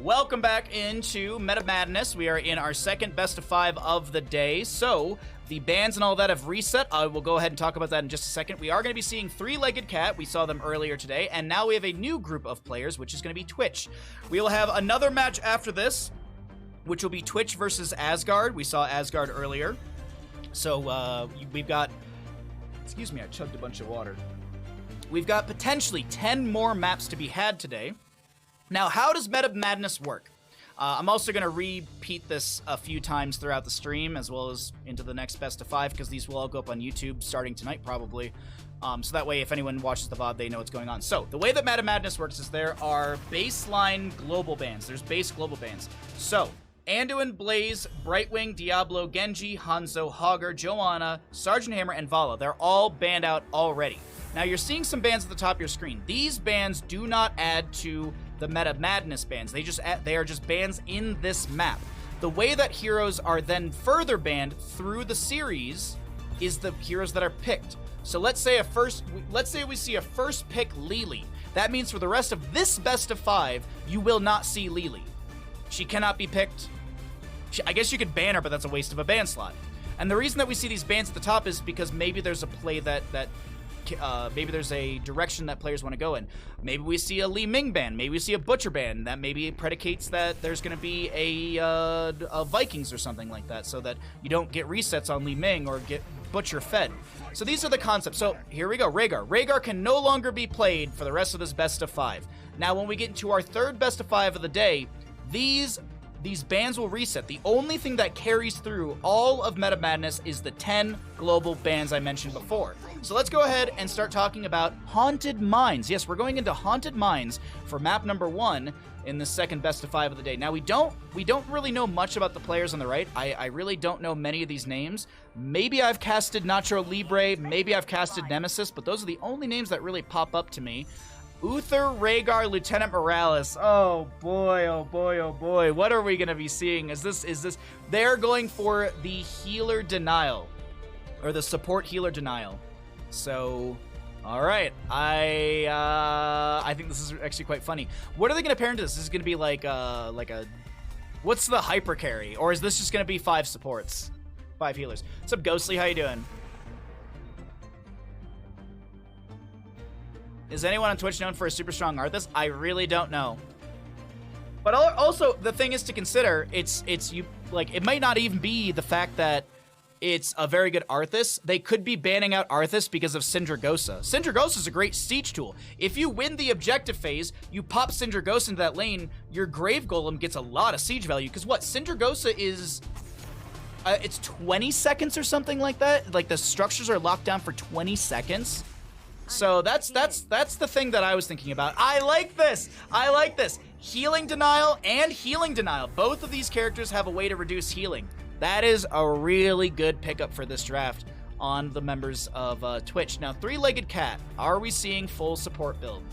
Welcome back into Meta Madness. We are in our second best of 5 of the day. So, the bans and all that have reset. I will go ahead and talk about that in just a second. We are going to be seeing Three-Legged Cat. We saw them earlier today. And now we have a new group of players, which is going to be Twitch. We will have another match after this, which will be Twitch versus Asgard. We saw Asgard earlier. So, we've got... Excuse me, I chugged a bunch of water. We've got potentially 10 more maps to be had today. Now, how does Meta Madness work? I'm also going to repeat this a few times throughout the stream, as well as into the next best of 5, because these will all go up on YouTube starting tonight, probably. So that way, if anyone watches the VOD, they know what's going on. So, the way that Meta Madness works is there are baseline global bans. There's base global bans. So, Anduin, Blaze, Brightwing, Diablo, Genji, Hanzo, Hogger, Joanna, Sergeant Hammer, and Vala. They're all banned out already. Now, you're seeing some bans at the top of your screen. These bans do not add to the Meta Madness bans. They are just bans in this map. The way that heroes are then further banned through the series is the heroes that are picked. So let's say we see a first pick Lily. That means for the rest of this best of 5, you will not see Lily. She cannot be picked. I guess you could ban her, but that's a waste of a ban slot. And the reason that we see these bans at the top is because maybe there's a play maybe there's a direction that players want to go in. Maybe we see a Li Ming ban. Maybe we see a Butcher ban. That maybe predicates that there's going to be a Vikings or something like that, so that you don't get resets on Li Ming or get Butcher fed. So these are the concepts. So here we go. Rhaegar. Rhaegar can no longer be played for the rest of this best of 5. Now, when we get into our third best of 5 of the day, these bans will reset. The only thing that carries through all of Meta Madness is the 10 global bans I mentioned before. So let's go ahead and start talking about Haunted Mines. Yes, we're going into Haunted Mines for map number 1 in the second best of 5 of the day. Now, we don't really know much about the players on the right. I really don't know many of these names. Maybe I've casted Nacho Libre, maybe I've casted Nemesis, but those are the only names that really pop up to me. Uther, Rhaegar, Lieutenant Morales. Oh boy, oh boy, oh boy. What are we gonna be seeing? Is this they're going for the healer denial. Or the support healer denial. So, alright. I think this is actually quite funny. What are they gonna pair into this? Is this gonna be like a what's the hyper carry? Or is this just gonna be 5 supports? 5 healers. What's up, Ghostly? How you doing? Is anyone on Twitch known for a super strong Arthas? I really don't know. But also, the thing is to consider, it might not even be the fact that it's a very good Arthas. They could be banning out Arthas because of Syndragosa. Syndragosa is a great siege tool. If you win the objective phase, you pop Syndragosa into that lane, your Grave Golem gets a lot of siege value. Because what? Syndragosa is... it's 20 seconds or something like that? Like, the structures are locked down for 20 seconds? So that's the thing that I was thinking about. I like this. I like this. Healing denial and healing denial. Both of these characters have a way to reduce healing. That is a really good pickup for this draft on the members of Twitch. Now, Three-Legged Cat. Are we seeing full support build?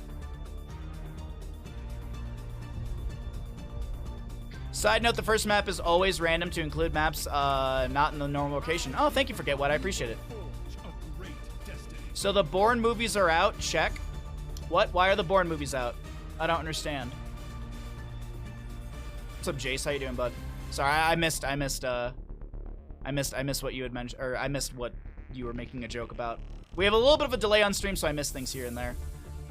Side note, the first map is always random to include maps not in the normal location. Oh, thank you for Get What. I appreciate it. So the Bourne movies are out. Check. What? Why are the Bourne movies out? I don't understand. What's up, Jace? How you doing, bud? Sorry, I missed what you had mentioned, or I missed what you were making a joke about. We have a little bit of a delay on stream, so I missed things here and there.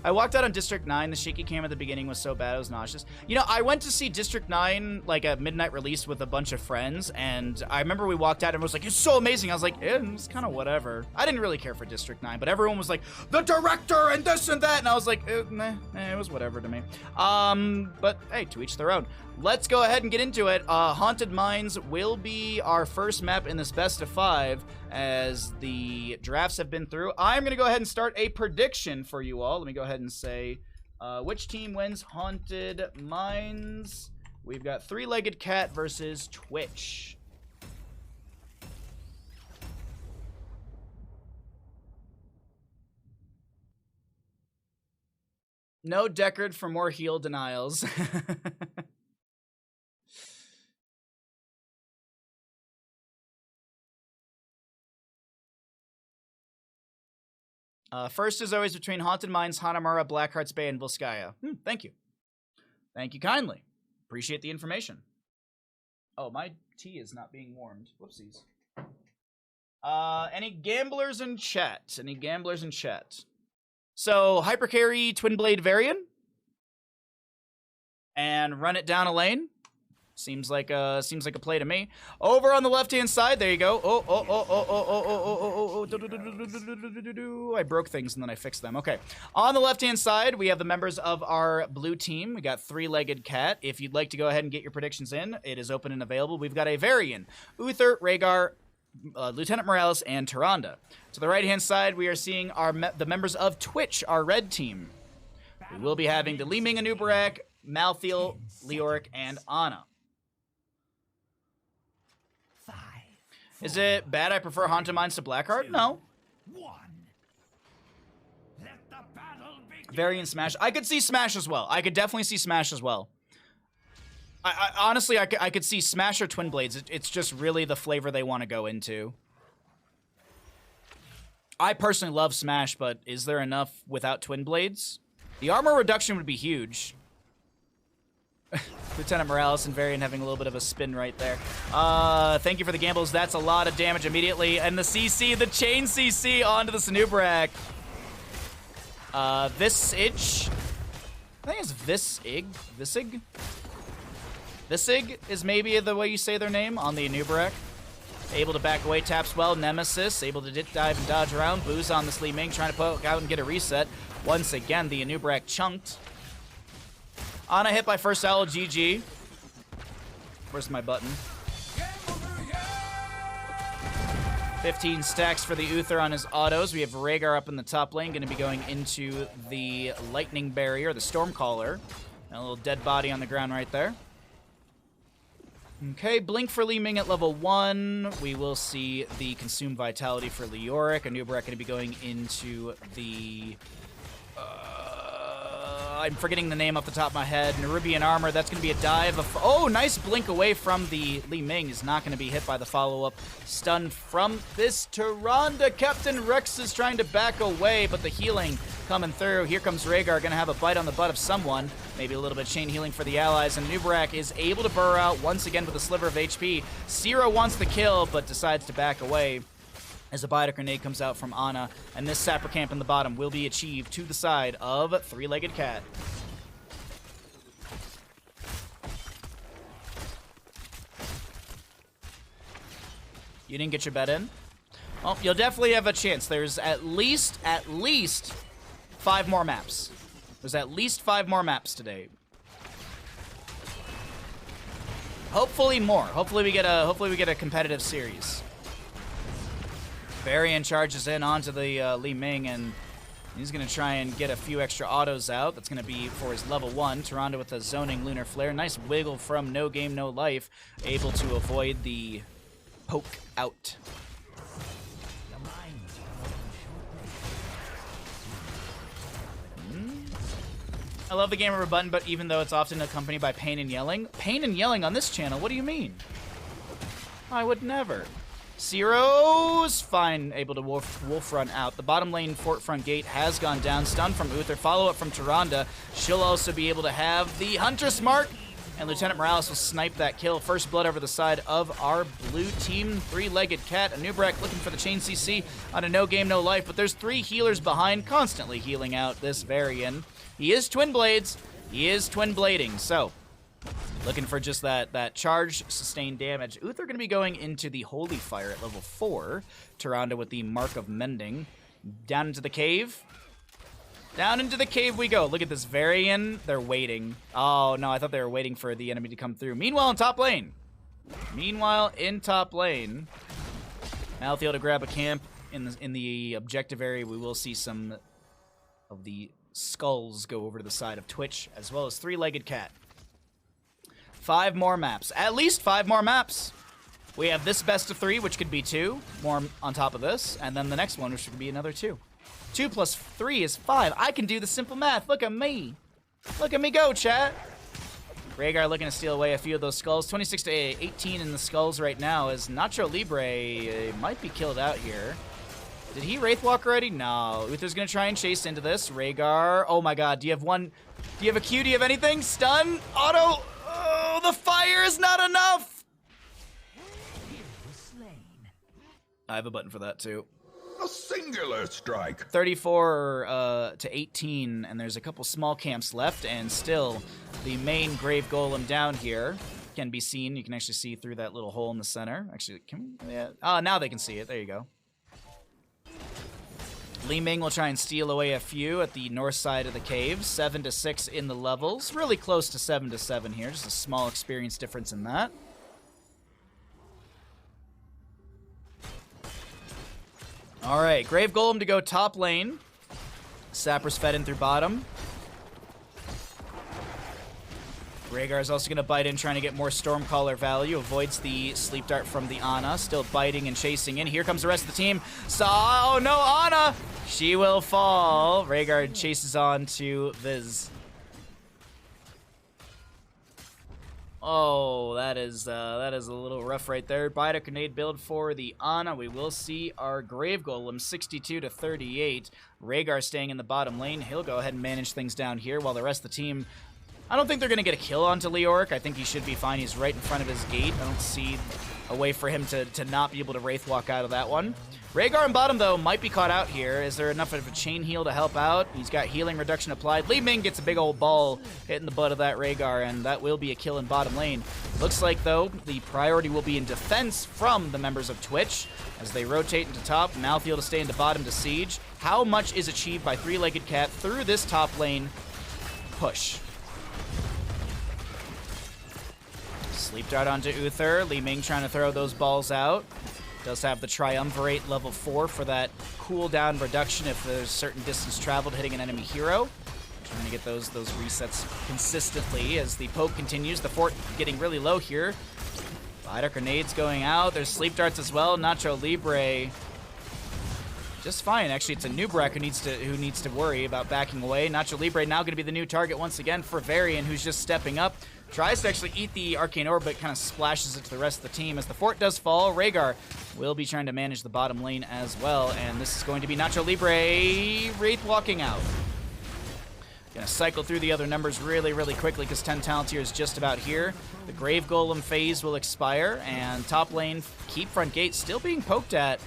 I walked out on District 9. The shaky cam at the beginning was so bad, it was nauseous. You know, I went to see District 9, like, a midnight release with a bunch of friends, and I remember we walked out and was like, it's so amazing. I was like, it's kind of whatever. I didn't really care for District 9, but everyone was like, the director and this and that, and I was like, it was whatever to me. But, hey, to each their own. Let's go ahead and get into it. Haunted Mines will be our first map in this best of 5 as the drafts have been through. I'm going to go ahead and start a prediction for you all. Let me go ahead and say which team wins Haunted Mines. We've got Three-Legged Cat versus Twitch. No Deckard for more heal denials. First is always between Haunted Mines, Hanamura, Blackheart's Bay, and Volskaya. Thank you. Thank you kindly. Appreciate the information. Oh, my tea is not being warmed. Whoopsies. Any gamblers in chat? Any gamblers in chat? So, Hypercarry Twin Blade Varian. And run it down a lane. Seems like a play to me. Over on the left-hand side, there you go. I broke things and then I fixed them. Okay. On the left-hand side, we have the members of our blue team. We got three-legged cat. If you'd like to go ahead and get your predictions in, it is open and available. We've got a Varian, Uther, Rhaegar, Lieutenant Morales, and Tyrande. To the right-hand side, we are seeing the members of Twitch, our red team. We will be having the Li Ming, Anubarak, Malthael, Leoric, and Ana. Is it bad I prefer Haunted Minds to Blackheart? No. Variant Smash. I could see Smash as well. I could definitely see Smash as well. Honestly, I could see Smash or Twin Blades. It's just really the flavor they want to go into. I personally love Smash, but is there enough without Twin Blades? The armor reduction would be huge. Lieutenant Morales and Varian having a little bit of a spin right there. Thank you for the gambles. That's a lot of damage immediately. And the CC, the chain CC onto the Anubarak. Visage. I think it's Visig. Visig? Visig is maybe the way you say their name on the Anubarak. Able to back away, taps well. Nemesis, able to dive and dodge around. Booze on this Li Ming, trying to poke out and get a reset. Once again, the Anubarak chunked. Ana hit by first owl, GG. Where's my button? 15 stacks for the Uther on his autos. We have Rhaegar up in the top lane, going to be going into the Lightning Barrier, the Stormcaller. And a little dead body on the ground right there. Okay, Blink for Li Ming at level 1. We will see the Consume Vitality for Leoric. Anubarak going to be going into the... I'm forgetting the name off the top of my head. Nerubian Armor, that's going to be a dive. Oh, nice blink away from the Li Ming. Is not going to be hit by the follow-up. Stun from this Tyrande. Captain Rex is trying to back away, but the healing coming through. Here comes Rhaegar, going to have a bite on the butt of someone. Maybe a little bit of chain healing for the allies. And Anubarak is able to burrow out once again with a sliver of HP. Zero wants the kill, but decides to back away as a Biotic Grenade comes out from Ana, and this Sapper Camp in the bottom will be achieved to the side of Three-Legged Cat. You didn't get your bet in? Well, you'll definitely have a chance. There's at least 5 more maps. There's at least 5 more maps today. Hopefully more. Hopefully we get a competitive series. Varian charges in onto the Li Ming, and he's going to try and get a few extra autos out. That's going to be for his level 1. Tyrande with a zoning Lunar Flare. Nice wiggle from No Game, No Life. Able to avoid the poke out. I love the Game Over button, but even though it's often accompanied by pain and yelling. Pain and yelling on this channel? What do you mean? I would never. Zero's fine, able to wolf run out. The bottom lane fort front gate has gone down. Stun from Uther, follow-up from Tyrande. She'll also be able to have the Huntress mark, and Lieutenant Morales will snipe that kill. First blood over the side of our blue team. Three-Legged Cat. Anubarak looking for the chain CC on a No Game, No Life, but there's 3 healers behind, constantly healing out this Varian. He is Twin Blades. He is Twin Blading, so... looking for just that charge, sustained damage. Uther going to be going into the Holy Fire at level 4. Tyrande with the Mark of Mending. Down into the cave. Down into the cave we go. Look at this Varian. They're waiting. Oh, no, I thought they were waiting for the enemy to come through. Meanwhile, in top lane. Malthael to grab a camp in the objective area. We will see some of the skulls go over to the side of Twitch, as well as Three-Legged Cat. 5 more maps. At least 5 more maps. We have this best of 3, which could be 2 more on top of this, and then the next one, which could be another 2. 2 plus 3 is 5. I can do the simple math. Look at me. Look at me go, chat. Rhaegar looking to steal away a few of those skulls. 26 to 18 in the skulls right now, as Nacho Libre might be killed out here. Did he Wraithwalk already? No. Uther's gonna try and chase into this. Rhaegar. Oh my god. Do you have one? Do you have a Q? Do you have anything? Stun? Auto? I have a button for that too. A singular strike. 34 to 18, and there's a couple small camps left, and still the main Grave Golem down here can be seen. You can actually see through that little hole in the center. Actually, can we? Yeah. Oh, now they can see it. There you go. Li Ming will try and steal away a few at the north side of the cave. 7 to 6 in the levels. Really close to 7 to 7 here. Just a small experience difference in that. All right, Grave Golem to go top lane. Sappers fed in through bottom. Rhaegar is also going to bite in, trying to get more Stormcaller value. Avoids the Sleep Dart from the Ana. Still biting and chasing in. Here comes the rest of the team. Oh no, Ana! She will fall. Rhaegar chases on to Viz. Oh, that is a little rough right there. Bite a grenade build for the Ana. We will see our Grave Golem 62 to 38. Rhaegar staying in the bottom lane. He'll go ahead and manage things down here while the rest of the team... I don't think they're going to get a kill onto Leoric. I think he should be fine. He's right in front of his gate. I don't see a way for him to not be able to Wraith Walk out of that one. Rhaegar in bottom, though, might be caught out here. Is there enough of a chain heal to help out? He's got healing reduction applied. Li Ming gets a big old ball hitting the butt of that Rhaegar, and that will be a kill in bottom lane. Looks like, though, the priority will be in defense from the members of Twitch as they rotate into top. Malthael to stay into bottom to siege. How much is achieved by Three-Legged Cat through this top lane push? Sleep Dart onto Uther. Li Ming trying to throw those balls out. Does have the Triumvirate level 4 for that cooldown reduction if there's certain distance traveled hitting an enemy hero. Trying to get those resets consistently as the poke continues. The fort getting really low here. Lighter grenades going out. There's Sleep Darts as well. Nacho Libre just fine. Actually, it's a Nubrak who needs to worry about backing away. Nacho Libre now going to be the new target once again for Varian, who's just stepping up. Tries to actually eat the Arcane Orb, but kind of splashes it to the rest of the team. As the fort does fall, Rhaegar will be trying to manage the bottom lane as well. And this is going to be Nacho Libre Wraith walking out. Gonna cycle through the other numbers really, really quickly because 10 Talentier is just about here. The Grave Golem phase will expire, and top lane, keep front gate still being poked at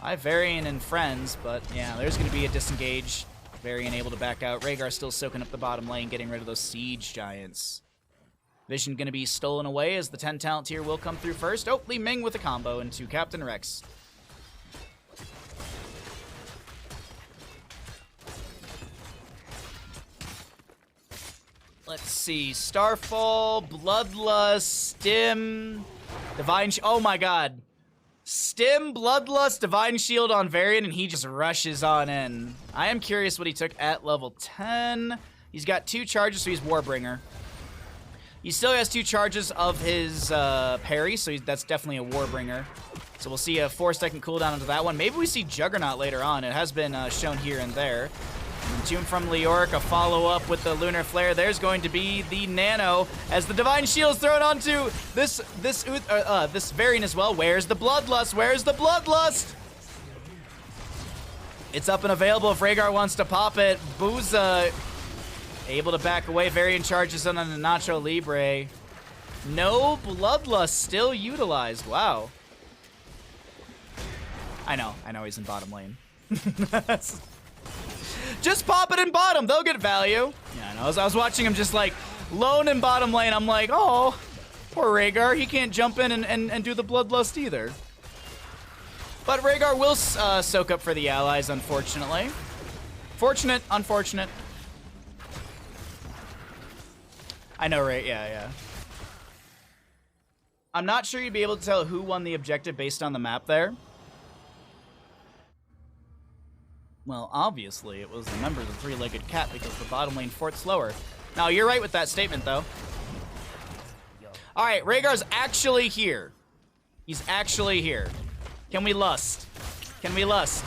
by Varian and friends, but yeah, there's gonna be a disengage. Varian able to back out. Rhaegar still soaking up the bottom lane, getting rid of those siege giants. Vision going to be stolen away as the 10 talent tier will come through first. Oh, Li Ming with a combo into Captain Rex. Let's see. Starfall, Bloodlust, Stim, Divine... Oh my god. Stim, Bloodlust, Divine Shield on Varian, and he just rushes on in. I am curious what he took at level 10. He's got 2 charges, so he's Warbringer. He still has 2 charges of his parry, so that's definitely a Warbringer. So we'll see a 4-second cooldown onto that one. Maybe we see Juggernaut later on. It has been shown here and there. And Tomb from Leoric, a follow-up with the Lunar Flare. There's going to be the Nano as the Divine Shield is thrown onto this Varian as well. Where's the Bloodlust? Where's the Bloodlust? It's up and available if Rhaegar wants to pop it. Booza able to back away. Varian charges on a Nacho Libre. No Bloodlust still utilized. Wow. I know he's in bottom lane. Just pop it in bottom. They'll get value. Yeah, I know. I was watching him just like lone in bottom lane. I'm like, oh, poor Rhaegar. He can't jump in and do the Bloodlust either. But Rhaegar will soak up for the allies, unfortunately. Fortunate, unfortunate. I know, right? Yeah. I'm not sure you'd be able to tell who won the objective based on the map there. Well, obviously, it was the members of the Three-Legged Cat because the bottom lane fort's slower. Now, you're right with that statement, though. All right, Rhaegar's actually here. He's actually here. Can we lust? Can we lust?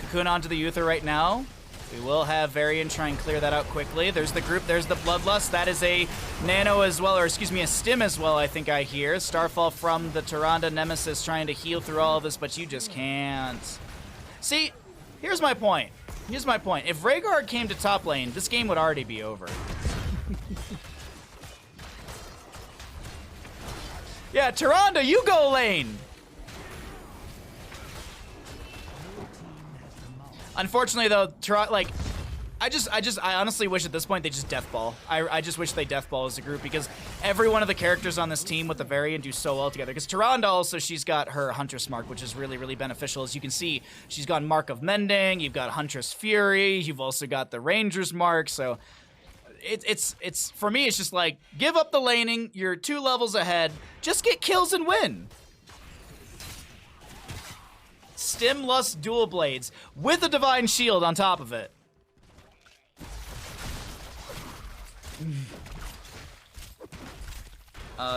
Cocoon onto the Uther right now. We will have Varian try and clear that out quickly. There's the group, there's the Bloodlust. That is a Nano as well, or excuse me, a Stim as well, I think I hear. Starfall from the Tyrande Nemesis trying to heal through all of this, but you just can't. See, here's my point. Here's my point. If Rhaegar came to top lane, this game would already be over. Yeah, Tyrande, you go lane. Unfortunately, though, I honestly wish at this point they just death ball. I just wish they death ball as a group because every one of the characters on this team with the Varian do so well together. Because Tyrande also, she's got her Huntress mark, which is really, really beneficial. As you can see, she's got Mark of Mending, you've got Huntress Fury, you've also got the Ranger's mark, so it's for me, it's just like, give up the laning, you're 2 levels ahead, just get kills and win. Stimlust Dual Blades with a Divine Shield on top of it.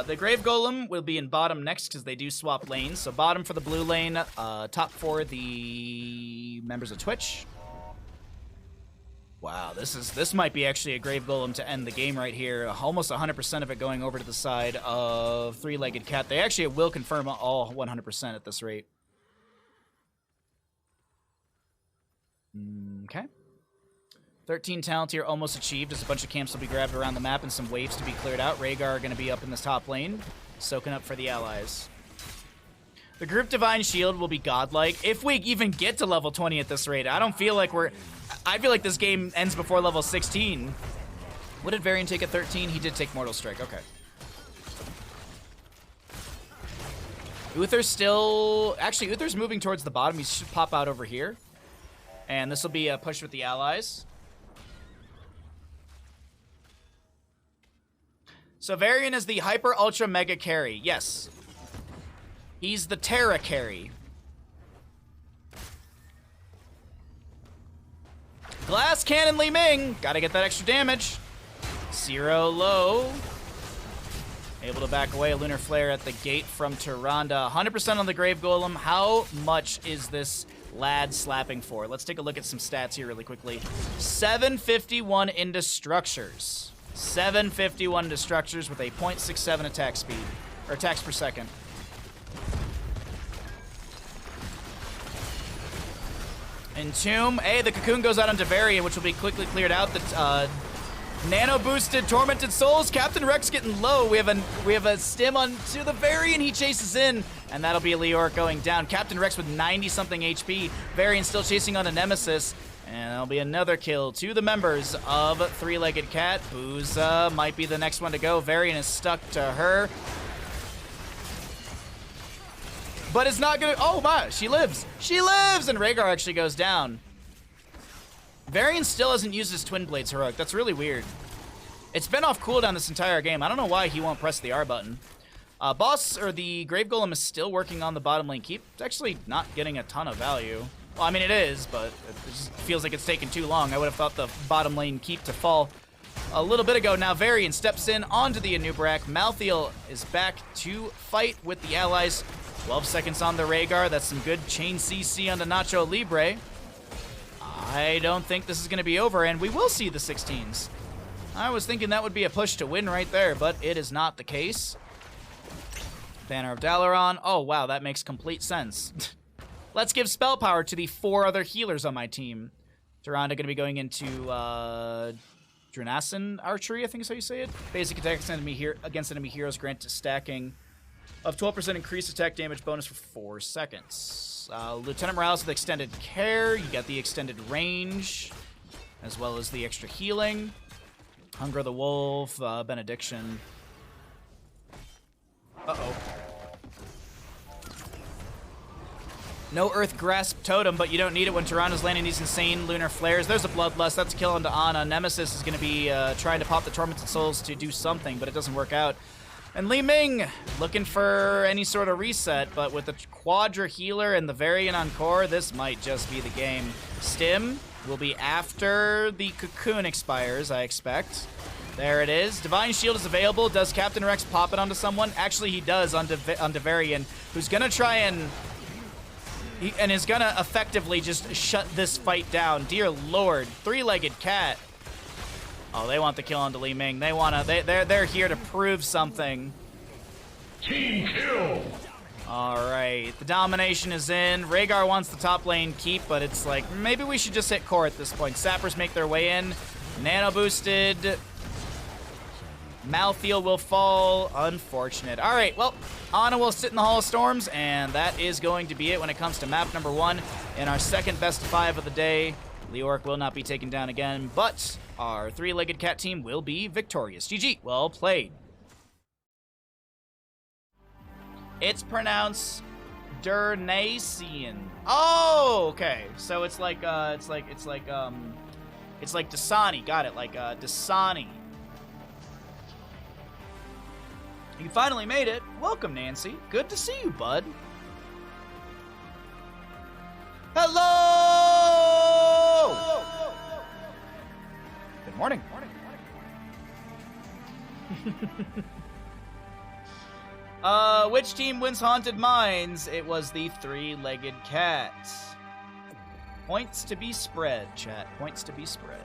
The Grave Golem will be in bottom next because they do swap lanes. So bottom for the blue lane, top for the members of Twitch. Wow, this might be actually a Grave Golem to end the game right here. Almost 100% of it going over to the side of Three-Legged Cat. They actually will confirm all 100% at this rate. Okay. 13 talent here almost achieved as a bunch of camps will be grabbed around the map and some waves to be cleared out. Rhaegar are going to be up in this top lane, soaking up for the allies. The group Divine Shield will be godlike. If we even get to level 20 at this rate, I don't feel like I feel like this game ends before level 16. What did Varian take at 13? He did take Mortal Strike. Okay. Uther's still... Actually, Uther's moving towards the bottom. He should pop out over here. And this will be a push with the allies. So Varian is the Hyper Ultra Mega Carry. Yes. He's the Terra Carry. Glass Cannon Li Ming. Gotta get that extra damage. 0 low. Able to back away. A Lunar Flare at the gate from Tyrande. 100% on the Grave Golem. How much is this lad slapping for? Let's take a look at some stats here really quickly. 751 into structures. 751 into structures with a 0.67 attack speed. Or attacks per second. Entomb. Hey, the Cocoon goes out onto Varian, which will be quickly cleared out. The nano-boosted Tormented Souls. Captain Rex getting low. We have a stim onto the Varian. He chases in, and that'll be Leoric going down. Captain Rex with 90-something HP. Varian still chasing on a Nemesis. And that'll be another kill to the members of Three-Legged Cat. Booza might be the next one to go. Varian is stuck to her. But it's not gonna... Oh, my! She lives! She lives! And Rhaegar actually goes down. Varian still hasn't used his Twin Blades Heroic. That's really weird. It's been off cooldown this entire game. I don't know why he won't press the R button. The Grave Golem is still working on the bottom lane keep. It's actually not getting a ton of value. Well, I mean, it is, but it just feels like it's taken too long. I would have thought the bottom lane keep to fall a little bit ago. Now Varian steps in onto the Anub'arak. Malthael is back to fight with the allies. 12 seconds on the Rhaegar. That's some good chain CC on the Nacho Libre. I don't think this is going to be over, and we will see the 16s. I was thinking that would be a push to win right there, but it is not the case. Banner of Dalaran. Oh, wow, that makes complete sense. Let's give spell power to the 4 other healers on my team. Tyrande going to be going into Drenasin Archery, I think is how you say it. Basic attack against enemy heroes grant stacking of 12% increased attack damage bonus for 4 seconds. Lieutenant Morales with extended care. You got the extended range, as well as the extra healing. Hunger of the Wolf, Benediction. Uh-oh. No Earth Grasp Totem, but you don't need it when Tyrande's landing these insane Lunar Flares. There's a Bloodlust. That's a kill onto Ana. Nemesis is going to be trying to pop the Tormented Souls to do something, but it doesn't work out. And Li Ming looking for any sort of reset, but with the Quadra Healer and the Varian on core, this might just be the game. Stim will be after the Cocoon expires, I expect. There it is. Divine Shield is available. Does Captain Rex pop it onto someone? Actually, he does onto Varian, who's going to try and is going to effectively just shut this fight down. Dear Lord. Three-Legged Cat. Oh, they want the kill onto Li Ming. They're here to prove something. Team kill! Alright, the domination is in. Rhaegar wants the top lane keep, but it's like, maybe we should just hit core at this point. Sappers make their way in. Nano boosted. Malthael will fall. Unfortunate. All right, well, Ana will sit in the Hall of Storms, and that is going to be it when it comes to map number 1 in our second best of 5 of the day. Leoric will not be taken down again, but our three-legged cat team will be victorious. GG, well played. It's pronounced Dernisian. Oh, okay. So it's like Dasani. Got it, like Dasani. You finally made it. Welcome, Nancy. Good to see you, bud. Hello! Good morning. Which team wins Haunted Mines? It was the three-legged cat. Points to be spread, chat. Points to be spread.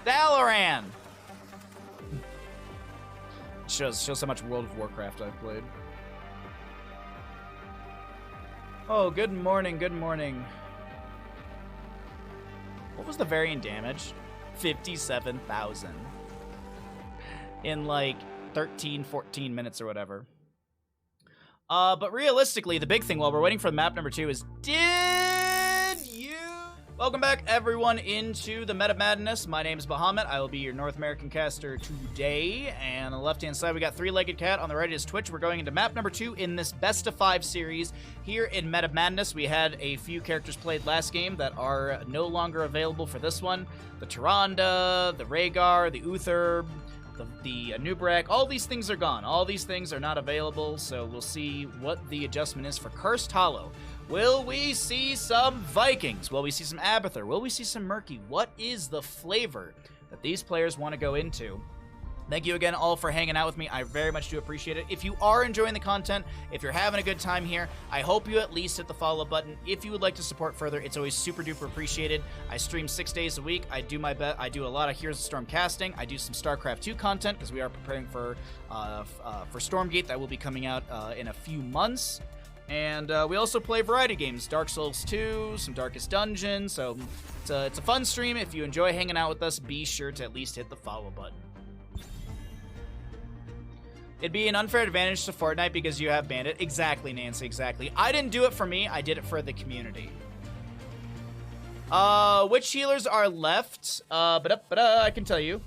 Dalaran! Shows how much World of Warcraft I've played. Oh, good morning, good morning. What was the variant damage? 57,000. In like 13, 14 minutes or whatever. But realistically, the big thing while we're waiting for map number 2 is, did you... Welcome back, everyone, into the Meta Madness. My name is Bahamut. I will be your North American caster today. And on the left-hand side, we got Three-Legged Cat. On the right is Twitch. We're going into map number 2 in this Best of 5 series. Here in Meta Madness, we had a few characters played last game that are no longer available for this one. The Tyrande, the Rhaegar, the Uther, the Anub'arak. All these things are gone. All these things are not available, so we'll see what the adjustment is for Cursed Hollow. Will we see some Vikings? Will we see some Abathur? Will we see some Murky? What is the flavor that these players want to go into? Thank you again all for hanging out with me. I very much do appreciate it. If you are enjoying the content, if you're having a good time here, I hope you at least hit the follow button. If you would like to support further, it's always super duper appreciated. I stream 6 days a week. I do my best. I do a lot of Heroes of Storm casting. I do some StarCraft 2 content because we are preparing for Stormgate that will be coming out in a few months. And we also play variety games, Dark Souls 2, some Darkest Dungeon. So it's a fun stream. If you enjoy hanging out with us, be sure to at least hit the follow button. It'd be an unfair advantage to Fortnite because you have Bandit. Exactly, Nancy, exactly. I didn't do it for me. I did it for the community. Which healers are left? I can tell you.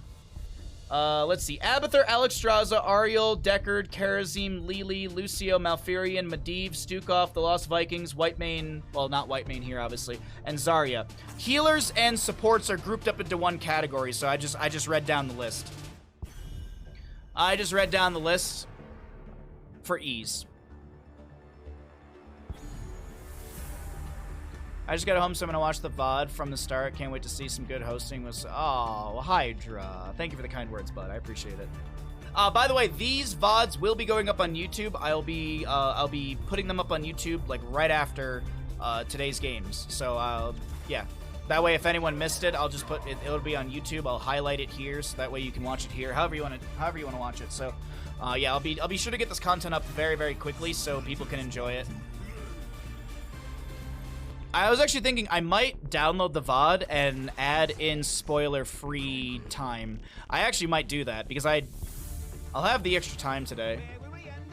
Let's see. Abathur, Alexstrasza, Ariel, Deckard, Karazim, Lili, Lucio, Malfurion, Medivh, Stukov, the Lost Vikings, Whitemane, well, not Whitemane here, obviously, and Zarya. Healers and supports are grouped up into one category, so I just read down the list. I just read down the list for ease. I just got home, so I'm going to watch the VOD from the start. Can't wait to see some good hosting. Oh, Hydra. Thank you for the kind words, bud. I appreciate it. By the way, these VODs will be going up on YouTube. I'll be putting them up on YouTube like right after today's games. So, yeah. That way, if anyone missed it, I'll just put it. It'll be on YouTube. I'll highlight it here, so that way you can watch it here. However you want to watch it. So, yeah, I'll be sure to get this content up very, very quickly so people can enjoy it. I was actually thinking I might download the VOD and add in spoiler-free time. I actually might do that because I'll have the extra time today.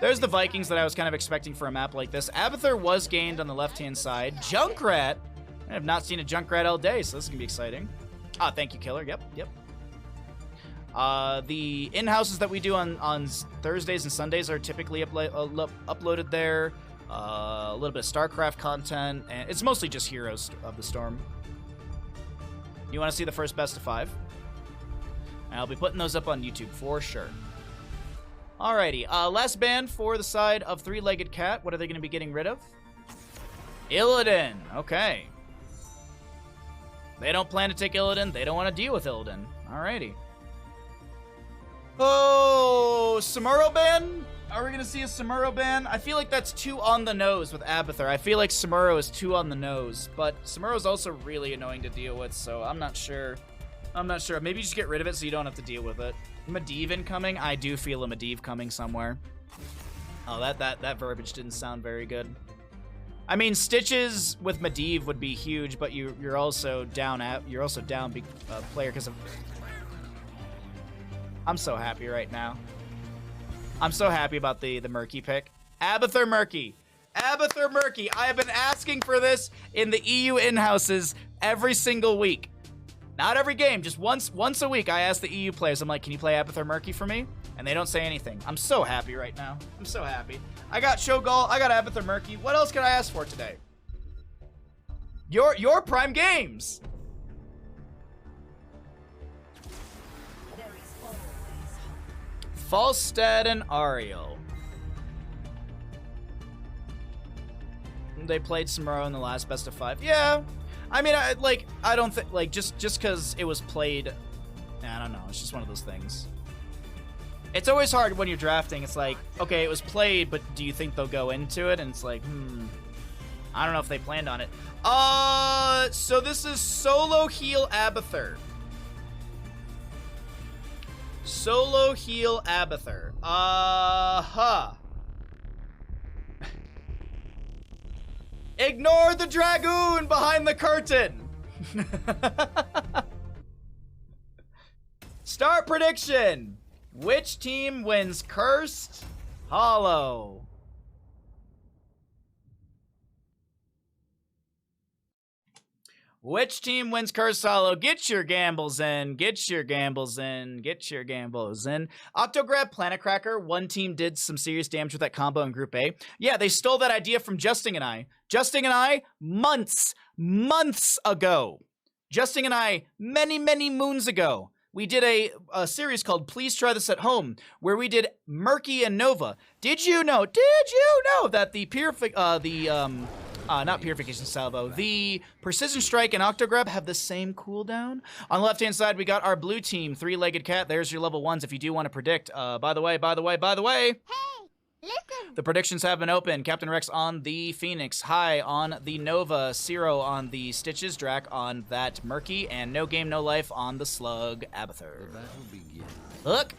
There's the Vikings that I was kind of expecting for a map like this. Abathur was gained on the left-hand side. Junkrat. I have not seen a Junkrat all day, so this is going to be exciting. Ah, thank you, Killer. Yep. The in-houses that we do on Thursdays and Sundays are typically uploaded there. A little bit of StarCraft content, and it's mostly just Heroes of the Storm. You want to see the first best of 5? I'll be putting those up on YouTube for sure. Alrighty, last band for the side of Three-Legged Cat. What are they going to be getting rid of? Illidan. Okay. They don't plan to take Illidan. They don't want to deal with Illidan. Alrighty. Oh, Samuro ban? Are we going to see a Samuro ban? I feel like that's too on the nose with Abathur. I feel like Samuro is too on the nose, but Samuro's also really annoying to deal with, so I'm not sure. Maybe just get rid of it so you don't have to deal with it. Medivh incoming? I do feel a Medivh coming somewhere. Oh, that verbiage didn't sound very good. I mean, Stitches with Medivh would be huge, but you're also down big player because of... I'm so happy right now. I'm so happy about the Murky pick. Abathur Murky. Abathur Murky. I have been asking for this in the EU in-houses every single week. Not every game, just once a week I ask the EU players, I'm like, can you play Abathur Murky for me? And they don't say anything. I'm so happy right now. I'm so happy. I got Shogal, I got Abathur Murky. What else can I ask for today? Your Prime Games. Falstad and Ariel. They played Samuro in the last best of 5. Yeah. I mean, I don't think, like, just because it was played, I don't know. It's just one of those things. It's always hard when you're drafting. It's like, okay, it was played, but do you think they'll go into it? And it's like, I don't know if they planned on it. So this is solo heal Abathur. Solo heal Abathur. Ignore the dragoon behind the curtain. Start prediction. Which team wins Cursed Hollow? Which team wins Cursed Hollow? Get your gambles in. Get your gambles in. Get your gambles in. Octograb, Planet Cracker. One team did some serious damage with that combo in Group A. Yeah, they stole that idea from Justin and I. Justin and I, months ago. Justin and I, many moons ago. We did a series called Please Try This at Home, where we did Murky and Nova. Did you know that the not Purification Salvo, the Precision Strike and Octograb have the same cooldown? On the left-hand side, we got our blue team, three-legged cat. There's your level 1s if you do want to predict. By the way. Hey, listen. The predictions have been open. Captain Rex on the Phoenix, High on the Nova, Zero on the Stitches, Drac on that Murky, and No Game No Life on the Slug Abathur. Look,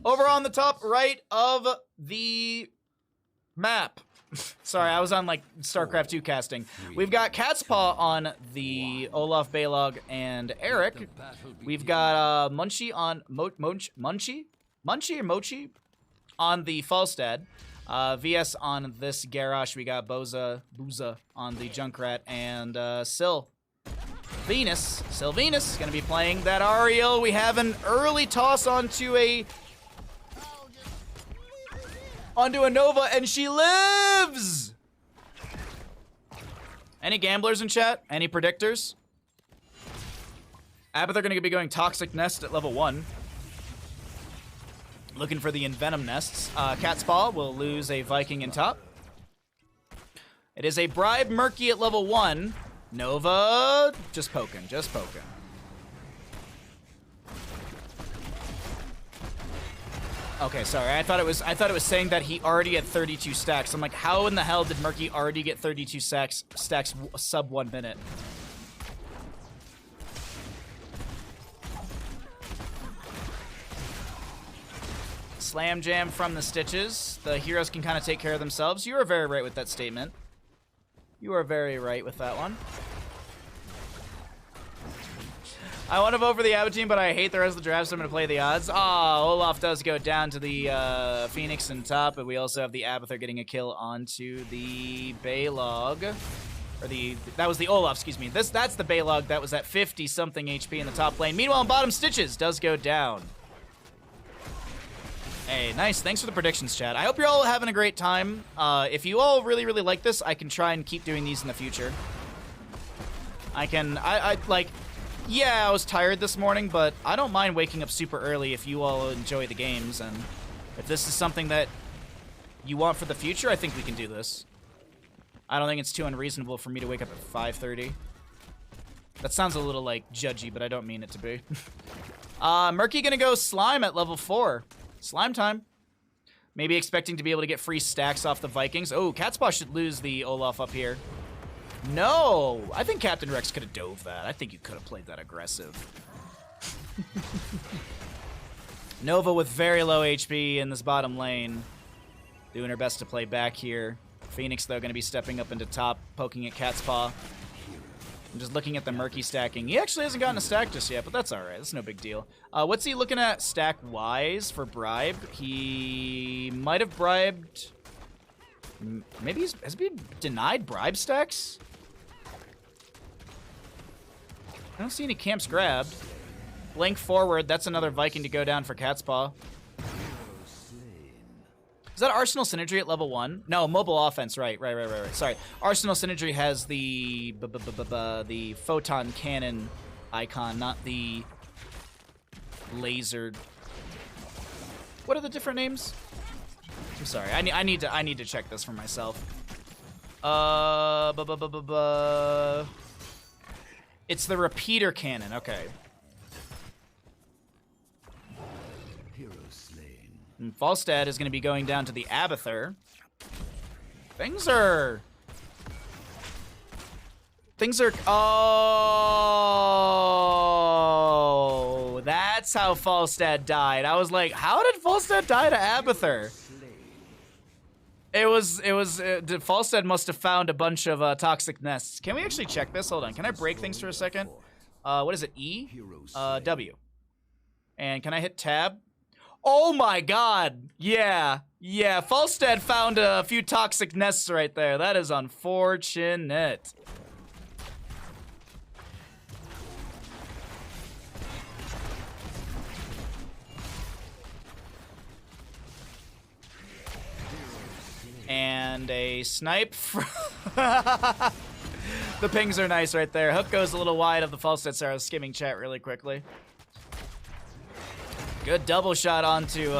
over on the top right of the map. Sorry, I was on like StarCraft 2 casting. We've got Cat's Paw on the Olaf, Balog, and Eric. We've got Munchie on Munchie or Mochi on the Falstad. VS on this Garrosh. We got Booza on the Junkrat, and Sylvenus is gonna be playing that Ariel. We have an early toss onto a Nova, and she lives! Any gamblers in chat? Any predictors? Abathur gonna be going Toxic Nest at level 1. Looking for the Envenom Nests. Cat's Paw will lose a Viking in top. It is a Bribe Murky at level 1. Nova, just poking. Okay, sorry. I thought it was saying that he already had 32 stacks. I'm like, how in the hell did Murky already get 32 stacks sub 1 minute? Slam Jam from the Stitches. The heroes can kind of take care of themselves. You are very right with that statement. You are very right with that one. I want to vote for the Abba team, but I hate the rest of the draft, so I'm going to play the odds. Olaf does go down to the Phoenix in top, but we also have the Abathur getting a kill onto the Balog. Or that was the Olaf, excuse me. That's the Balog that was at 50-something HP in the top lane. Meanwhile, in bottom, Stitches does go down. Hey, nice. Thanks for the predictions, chat. I hope you're all having a great time. If you all really like this, I can try and keep doing these in the future. Yeah, I was tired this morning, but I don't mind waking up super early if you all enjoy the games, and if this is something that you want for the future, I think we can do this. I don't think it's too unreasonable for me to wake up at 5:30. That sounds a little, like, judgy, but I don't mean it to be. Murky gonna go Slime at level 4. Slime time. Maybe expecting to be able to get free stacks off the Vikings. Oh, Cat's Paw should lose the Olaf up here. No! I think Captain Rex could have dove that. I think you could have played that aggressive. Nova with very low HP in this bottom lane. Doing her best to play back here. Phoenix, though, going to be stepping up into top, poking at Cat's Paw. I'm just looking at the Murky stacking. He actually hasn't gotten a stack just yet, but that's all right. That's no big deal. What's he looking at stack-wise for bribe? He might have bribed... Maybe has he denied bribe stacks? I don't see any camps grabbed. Blink forward. That's another Viking to go down for Cat's Paw. Is that Arsenal Synergy at level 1? No, mobile offense. Right. Sorry. Arsenal Synergy has the photon cannon icon, not the laser. What are the different names? I'm sorry. I need to check this for myself. It's the repeater cannon. Okay. And Falstad is going to be going down to the Abathur. Things are... Oh, that's how Falstad died. I was like, how did Falstad die to Abathur? Falstad must have found a bunch of toxic nests. Can we actually check this? Hold on. Can I break things for a second? What is it? E? W. And can I hit tab? Oh my god! Yeah. Falstad found a few toxic nests right there. That is unfortunate. And a snipe. The pings are nice right there. Hook goes a little wide of the Falstad, so I was skimming chat really quickly. Good double shot onto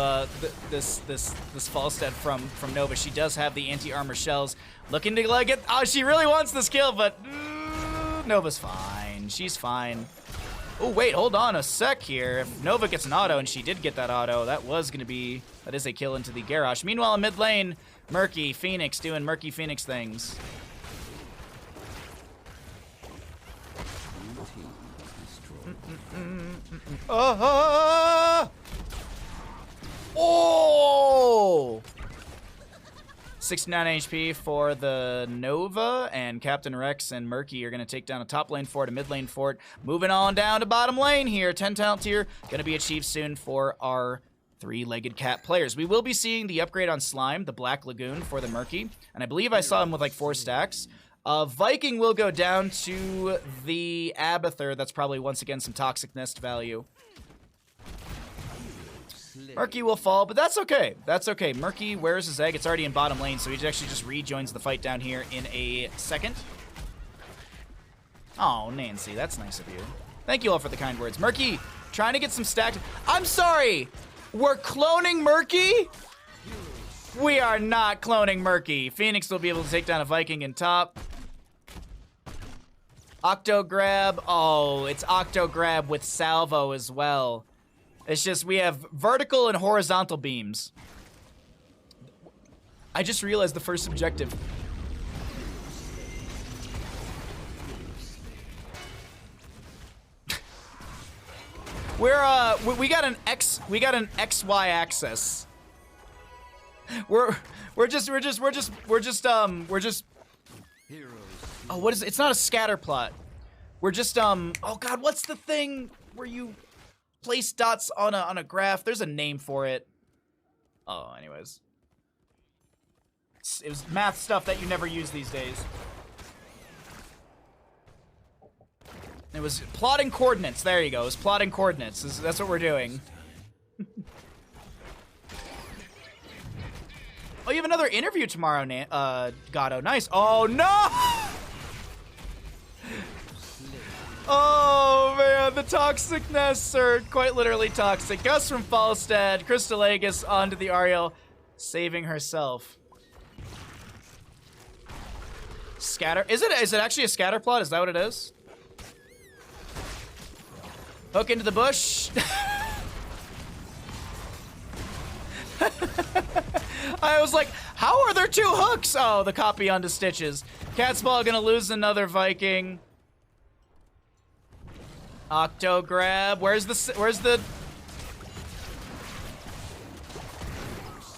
this Falstad from Nova. She does have the anti-armor shells. Looking to like it. Oh, she really wants this kill, but Nova's fine. She's fine. Oh, wait, hold on a sec here. If Nova gets an auto, and she did get that auto, that is a kill into the Garrosh. Meanwhile, in mid lane, Murky Phoenix doing Murky Phoenix things. Oh! 69 HP for the Nova, and Captain Rex and Murky are going to take down a top lane fort, a mid lane fort. Moving on down to bottom lane here. 10 talent tier going to be achieved soon for our three-legged cat players. We will be seeing the upgrade on Slime, the Black Lagoon for the Murky, and I believe I saw him with like 4 stacks. Viking will go down to the Abathur. That's probably once again some toxic nest value. Murky will fall, but that's okay. That's okay. Murky wears his egg. It's already in bottom lane, so he actually just rejoins the fight down here in a second. Oh, Nancy, that's nice of you. Thank you all for the kind words. Murky, trying to get some stacked. I'm sorry. We're cloning Murky? We are not cloning Murky. Phoenix will be able to take down a Viking in top. Octo grab. Oh, it's Octo grab with salvo as well. It's just we have vertical and horizontal beams. I just realized the first objective. We got an XY axis. We're just oh, what is it? It's not a scatter plot. We're just oh god, what's the thing where you place dots on a graph? There's a name for it. Oh, anyways. It was math stuff that you never use these days. It was plotting coordinates. There you go. It was plotting coordinates. That's what we're doing. Oh, you have another interview tomorrow, Gato. Nice. Oh, no! Oh, man. The toxic nests are quite literally toxic. Gus from Falstad. Crystal Aegis onto the Ariel, saving herself. Scatter. Is it actually a scatter plot? Is that what it is? Hook into the bush. I was like, how are there 2 hooks? Oh, the copy onto Stitches. Catspaw gonna lose another Viking. Octo grab. Where's the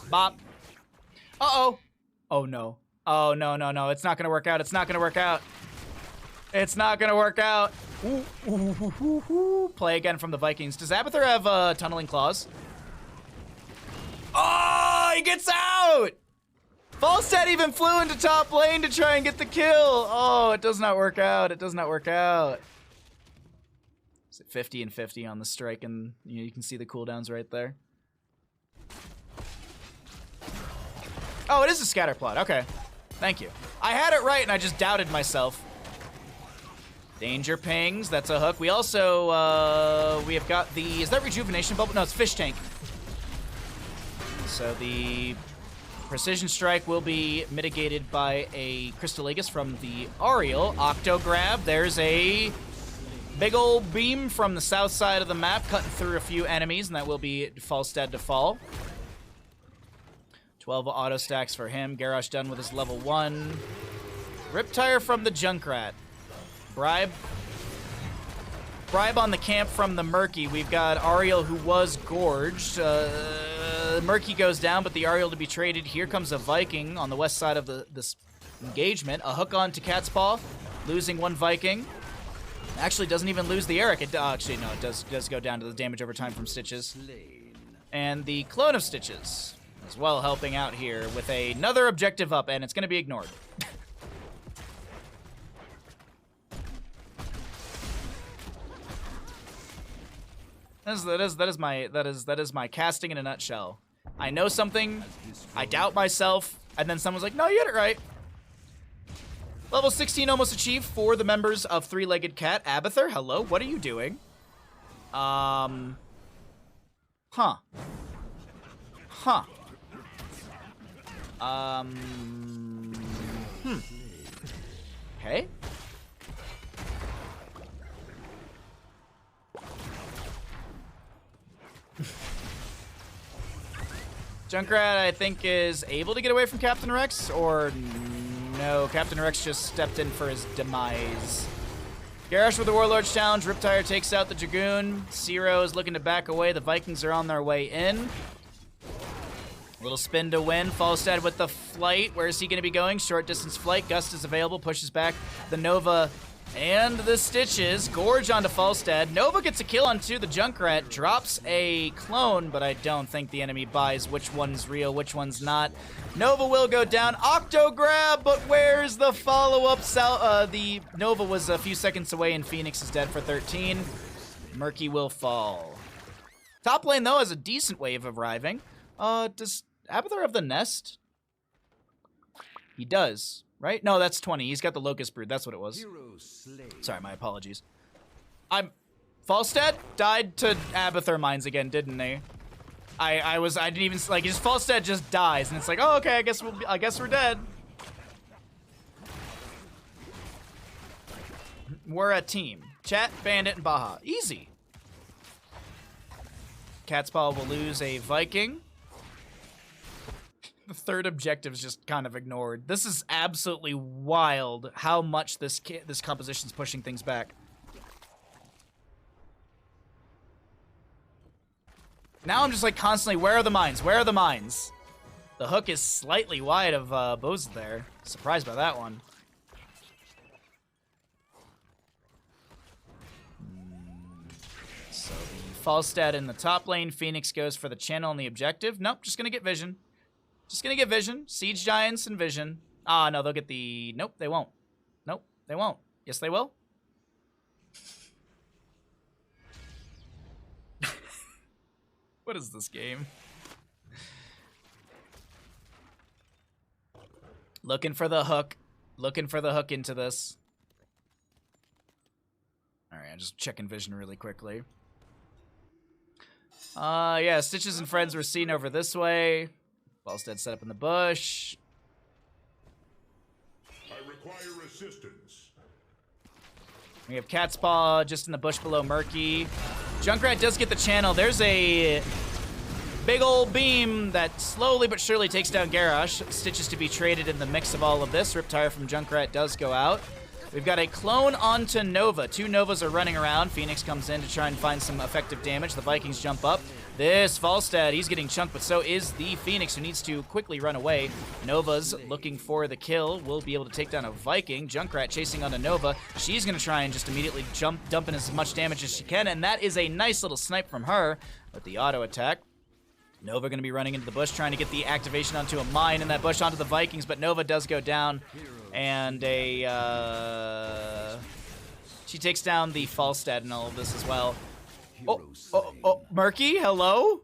bop? Uh-oh. Oh no. Oh no. It's not gonna work out. It's not gonna work out. It's not gonna work out. Ooh, ooh, ooh, ooh, ooh. Play again from the Vikings. Does Abathur have tunneling claws? Oh, he gets out! Falstad even flew into top lane to try and get the kill. Oh, it does not work out. It does not work out. Is it 50 and 50 on the strike, and you can see the cooldowns right there. Oh, it is a scatter plot. Okay. Thank you. I had it right, and I just doubted myself. Danger pings. That's a hook. We also, we have got the... Is that rejuvenation bubble? No, it's fish tank. So the precision strike will be mitigated by a Crystalligus from the Ariel. Octo grab. There's a big old beam from the south side of the map, cutting through a few enemies, and that will be Falstad to fall. 12 auto stacks for him. Garrosh done with his level 1. Riptire from the Junkrat. Bribe on the camp from the Murky. We've got Ariel who was gorged. Murky goes down, but the Ariel to be traded. Here comes a Viking on the west side of this engagement. A hook on to Cat's Paw, losing one Viking. Actually doesn't even lose the Eric. It does go down to the damage over time from Stitches. And the clone of Stitches as well helping out here with another objective up, and it's going to be ignored. That is my casting in a nutshell. I know something, I doubt myself, and then someone's like, "No, you had it right." Level 16 almost achieved for the members of Three-Legged Cat. Abathur, hello, what are you doing? Huh. Okay. Junkrat, I think, is able to get away from Captain Rex, or no, Captain Rex just stepped in for his demise. Garrosh with the Warlord's Challenge. Riptire takes out the Dragoon. Zero is looking to back away. The Vikings are on their way in. Little spin to win. Falstad with the flight. Where is he going to be going? Short distance flight. Gust is available. Pushes back the Nova and the Stitches. Gorge onto Falstad. Nova gets a kill onto the Junkrat. Drops a clone, but I don't think the enemy buys which one's real, which one's not. Nova will go down. Octo grab, but where's the follow-up? The Nova was a few seconds away, and Phoenix is dead for 13. Murky will fall. Top lane, though, has a decent wave arriving. Does Abathur have the Nest? He does, right? No, that's 20. He's got the Locust Brood. That's what it was. Sorry, my apologies. Falstad died to Abathur mines again, didn't he? I didn't even, like, just Falstad just dies, and it's like, oh, okay, I guess we're dead. We're a team. Chat, Bandit, and Baha. Easy. Cat's Paw will lose a Viking. The third objective is just kind of ignored. This is absolutely wild how much this composition's pushing things back. Now I'm just like constantly, where are the mines? Where are the mines? The hook is slightly wide of Bose there. Surprised by that one. So the Falstad in the top lane. Phoenix goes for the channel and the objective. Nope, just gonna get vision. Just gonna get vision. Siege Giants and vision. Ah, no, they'll get the... Nope, they won't. Nope, they won't. Yes, they will. What is this game? Looking for the hook. Looking for the hook into this. Alright, I'm just checking vision really quickly. Yeah, Stitches and friends were seen over this way. Falstad set up in the bush. I require assistance. We have Cat's Paw just in the bush below Murky. Junkrat does get the channel. There's a big old beam that slowly but surely takes down Garrosh. Stitches to be traded in the mix of all of this. Riptire from Junkrat does go out. We've got a clone onto Nova. Two Novas are running around. Phoenix comes in to try and find some effective damage. The Vikings jump up. This Falstad, he's getting chunked, but so is the Phoenix, who needs to quickly run away. Nova's looking for the kill. Will be able to take down a Viking. Junkrat chasing onto Nova. She's going to try and just immediately dump in as much damage as she can, and that is a nice little snipe from her with the auto attack. Nova going to be running into the bush, trying to get the activation onto a mine in that bush onto the Vikings, but Nova does go down, and she takes down the Falstad in all of this as well. Oh, Murky, hello?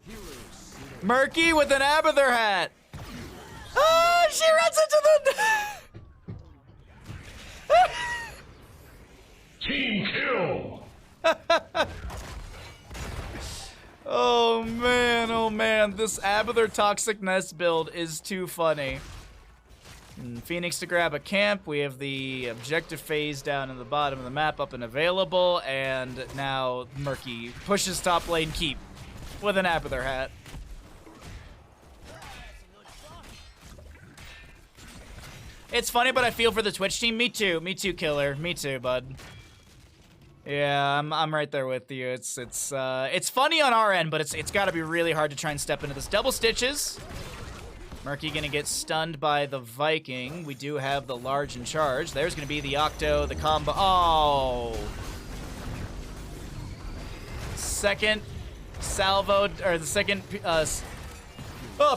Murky with an Abathur hat. Oh, she runs into the... Team kill! Oh man, this Abathur Toxic Nest build is too funny. Phoenix to grab a camp. We have the objective phase down in the bottom of the map up and available, and now Murky pushes top lane keep with an Abathur hat. It's funny, but I feel for the Twitch team. Me too, Killer. Me too, bud. Yeah, I'm right there with you. It's funny on our end, but it's got to be really hard to try and step into this. Double stitches. Murky gonna get stunned by the Viking. We do have the large in charge. There's gonna be the Octo, the combo. Oh! Second salvo, or the second,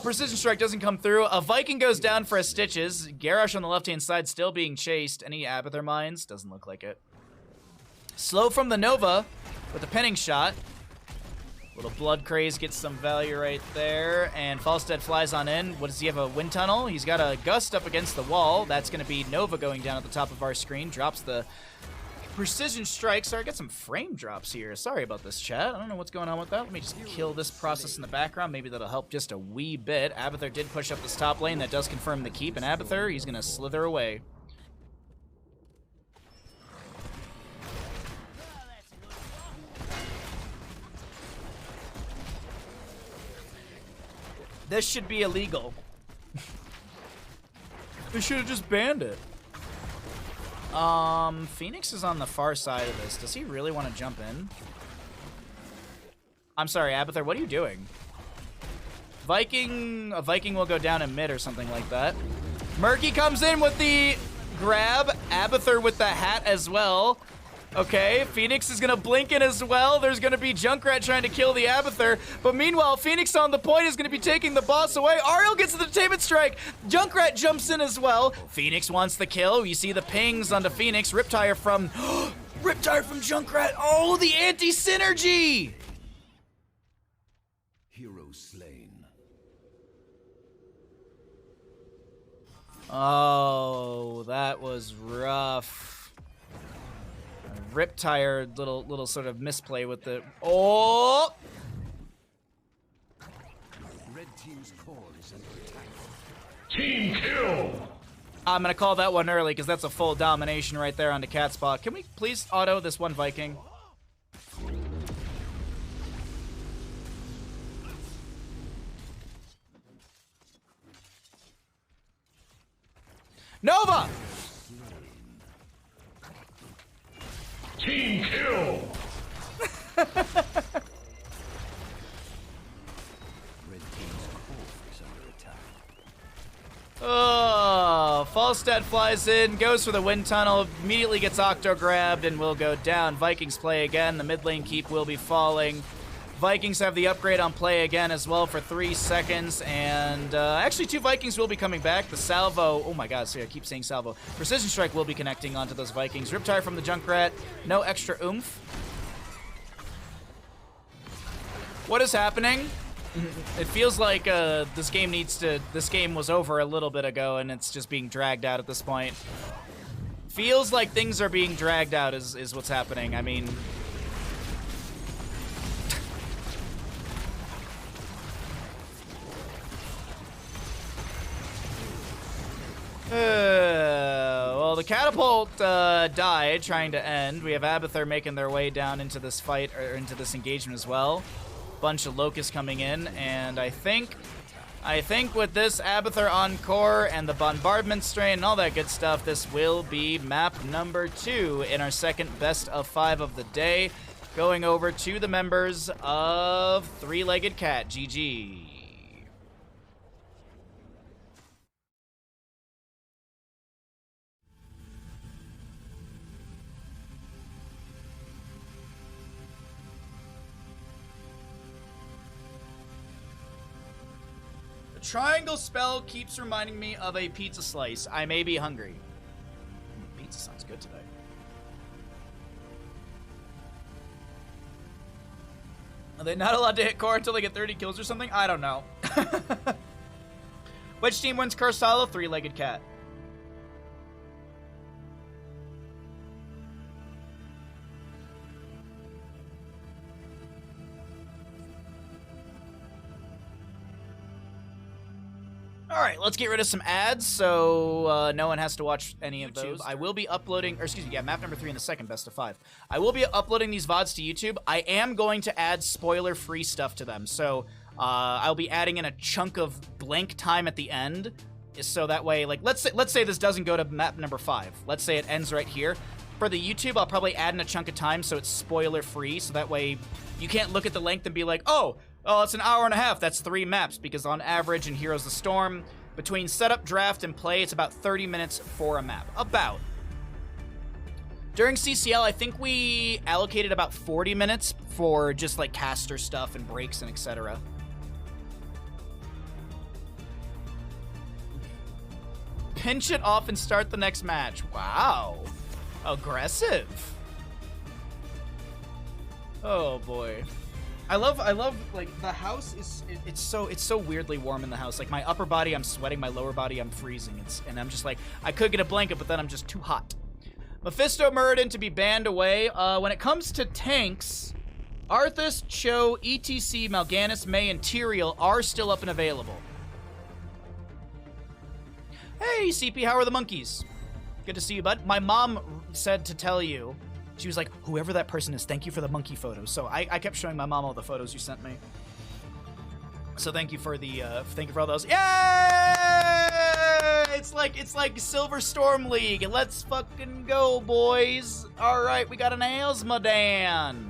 precision strike doesn't come through. A Viking goes down for a stitches. Garrosh on the left-hand side still being chased. Any Abathur mines? Doesn't look like it. Slow from the Nova with a pinning shot. Little Blood Craze gets some value right there, and Falstad flies on in. What does he have, a wind tunnel? He's got a gust up against the wall. That's going to be Nova going down at the top of our screen. Drops the precision strike. Sorry, I got some frame drops here. Sorry about this, chat. I don't know what's going on with that. Let me just kill this process in the background. Maybe that'll help just a wee bit. Abathur did push up this top lane. That does confirm the keep, and Abathur, he's going to slither away. This should be illegal. They should have just banned it. Phoenix is on the far side of this. Does he really want to jump in? I'm sorry, Abathur, what are you doing? A Viking will go down in mid or something like that. Murky comes in with the grab. Abathur with the hat as well. Okay, Phoenix is gonna blink in as well. There's gonna be Junkrat trying to kill the Abathur, but meanwhile, Phoenix on the point is gonna be taking the boss away. Ariel gets the detainment strike. Junkrat jumps in as well. Phoenix wants the kill. You see the pings onto Phoenix. Riptire from Riptire from Junkrat. Oh, the anti-synergy! Hero slain. Oh, that was rough. Riptire, little sort of misplay with the... Oh! Red team's core is under attack. Team kill! I'm gonna call that one early because that's a full domination right there onto Catspot. Can we please auto this one Viking? Nova! Team kill! Red team's core is under attack. Oh, Falstad flies in, goes for the wind tunnel, immediately gets Octo grabbed, and will go down. Vikings play again. The mid lane keep will be falling. Vikings have the upgrade on play again as well for 3 seconds, and actually 2 Vikings will be coming back. The salvo, oh my god, see, I keep saying salvo. Precision strike will be connecting onto those Vikings. Riptire from the Junkrat, no extra oomph. What is happening? It feels like this game was over a little bit ago, and it's just being dragged out at this point. Feels like things are being dragged out is what's happening. I mean... well, the catapult died, trying to end. We have Abathur making their way down into this fight, or into this engagement as well. Bunch of locusts coming in, and I think with this Abathur Encore and the bombardment strain and all that good stuff, this will be map number 2 in our second best of 5 of the day. going over to the members of Three-Legged Cat. GG. The triangle spell keeps reminding me of a pizza slice. I may be hungry. Pizza sounds good today. Are they not allowed to hit core until they get 30 kills or something? I don't know. Which team wins Curse Hollow? Three-Legged Cat. All right, let's get rid of some ads so no one has to watch any of those. I will be uploading, or excuse me, yeah, map number 3 in the second best of 5. I will be uploading these VODs to YouTube. I am going to add spoiler-free stuff to them. So I'll be adding in a chunk of blank time at the end. So that way, like, let's say this doesn't go to map number 5. Let's say it ends right here. For the YouTube, I'll probably add in a chunk of time so it's spoiler-free. So that way you can't look at the length and be like, oh, it's an hour and a half. That's 3 maps, because on average in Heroes of the Storm, between setup, draft, and play, it's about 30 minutes for a map. About. During CCL, I think we allocated about 40 minutes for just like caster stuff and breaks and etc. Pinch it off and start the next match. Wow. Aggressive. Oh boy. I love like the house is it's so weirdly warm in the house. Like my upper body I'm sweating, my lower body I'm freezing. And I'm just like I could get a blanket, but then I'm just too hot. Mephisto Muradin to be banned away. When it comes to tanks, Arthas, Cho, ETC, Mal'Ganis, May, and Tyrael are still up and available. Hey CP, how are the monkeys? Good to see you, bud. My mom said to tell you. She was like, whoever that person is, thank you for the monkey photos. So I kept showing my mom all the photos you sent me. So thank you for all those. Yay! It's like Silver Storm League. Let's fucking go, boys. All right, we got an Asmodan.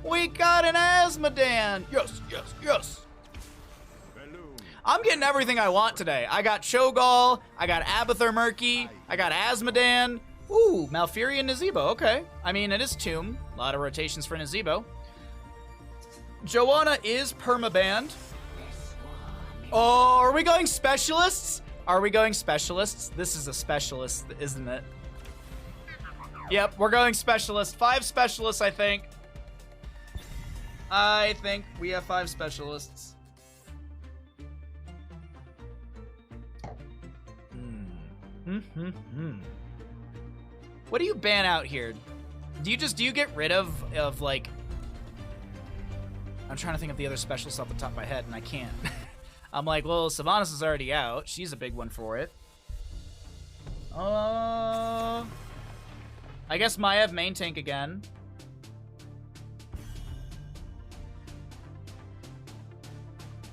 We got an Asmodan. Yes, yes, yes. I'm getting everything I want today. I got Cho'Gall, I got Abathur Murky, I got Asmodan. Ooh, Malfuri and Nazebo, okay. I mean, it is Tomb. A lot of rotations for Nazebo. Joanna is permabanned. Oh, are we going specialists? Are we going specialists? This is a specialist, isn't it? Yep, we're going specialists. 5 specialists, I think. I think we have 5 specialists. What do you ban out here? Do you get rid of like... I'm trying to think of the other specialists off the top of my head, and I can't. I'm like, well, Sylvanas is already out. She's a big one for it. I guess Maiev main tank again.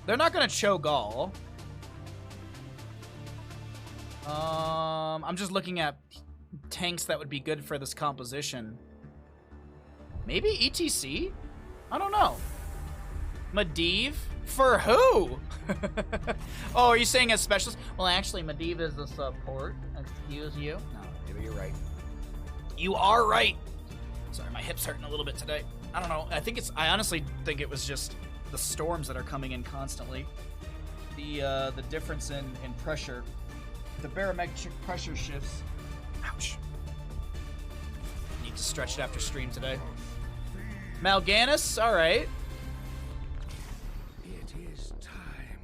They're not gonna Cho'Gall. I'm just looking at tanks that would be good for this composition. Maybe ETC? I don't know. Medivh? For who? Oh, are you saying as specialist? Well, actually, Medivh is a support. Excuse you. No, maybe you're right. You are right. Sorry, my hip's hurting a little bit today. I don't know. I honestly think it was just the storms that are coming in constantly. The difference in pressure. The barometric pressure shifts. Ouch. Need to stretch it after stream today. Mal'Ganis, all right. It is time.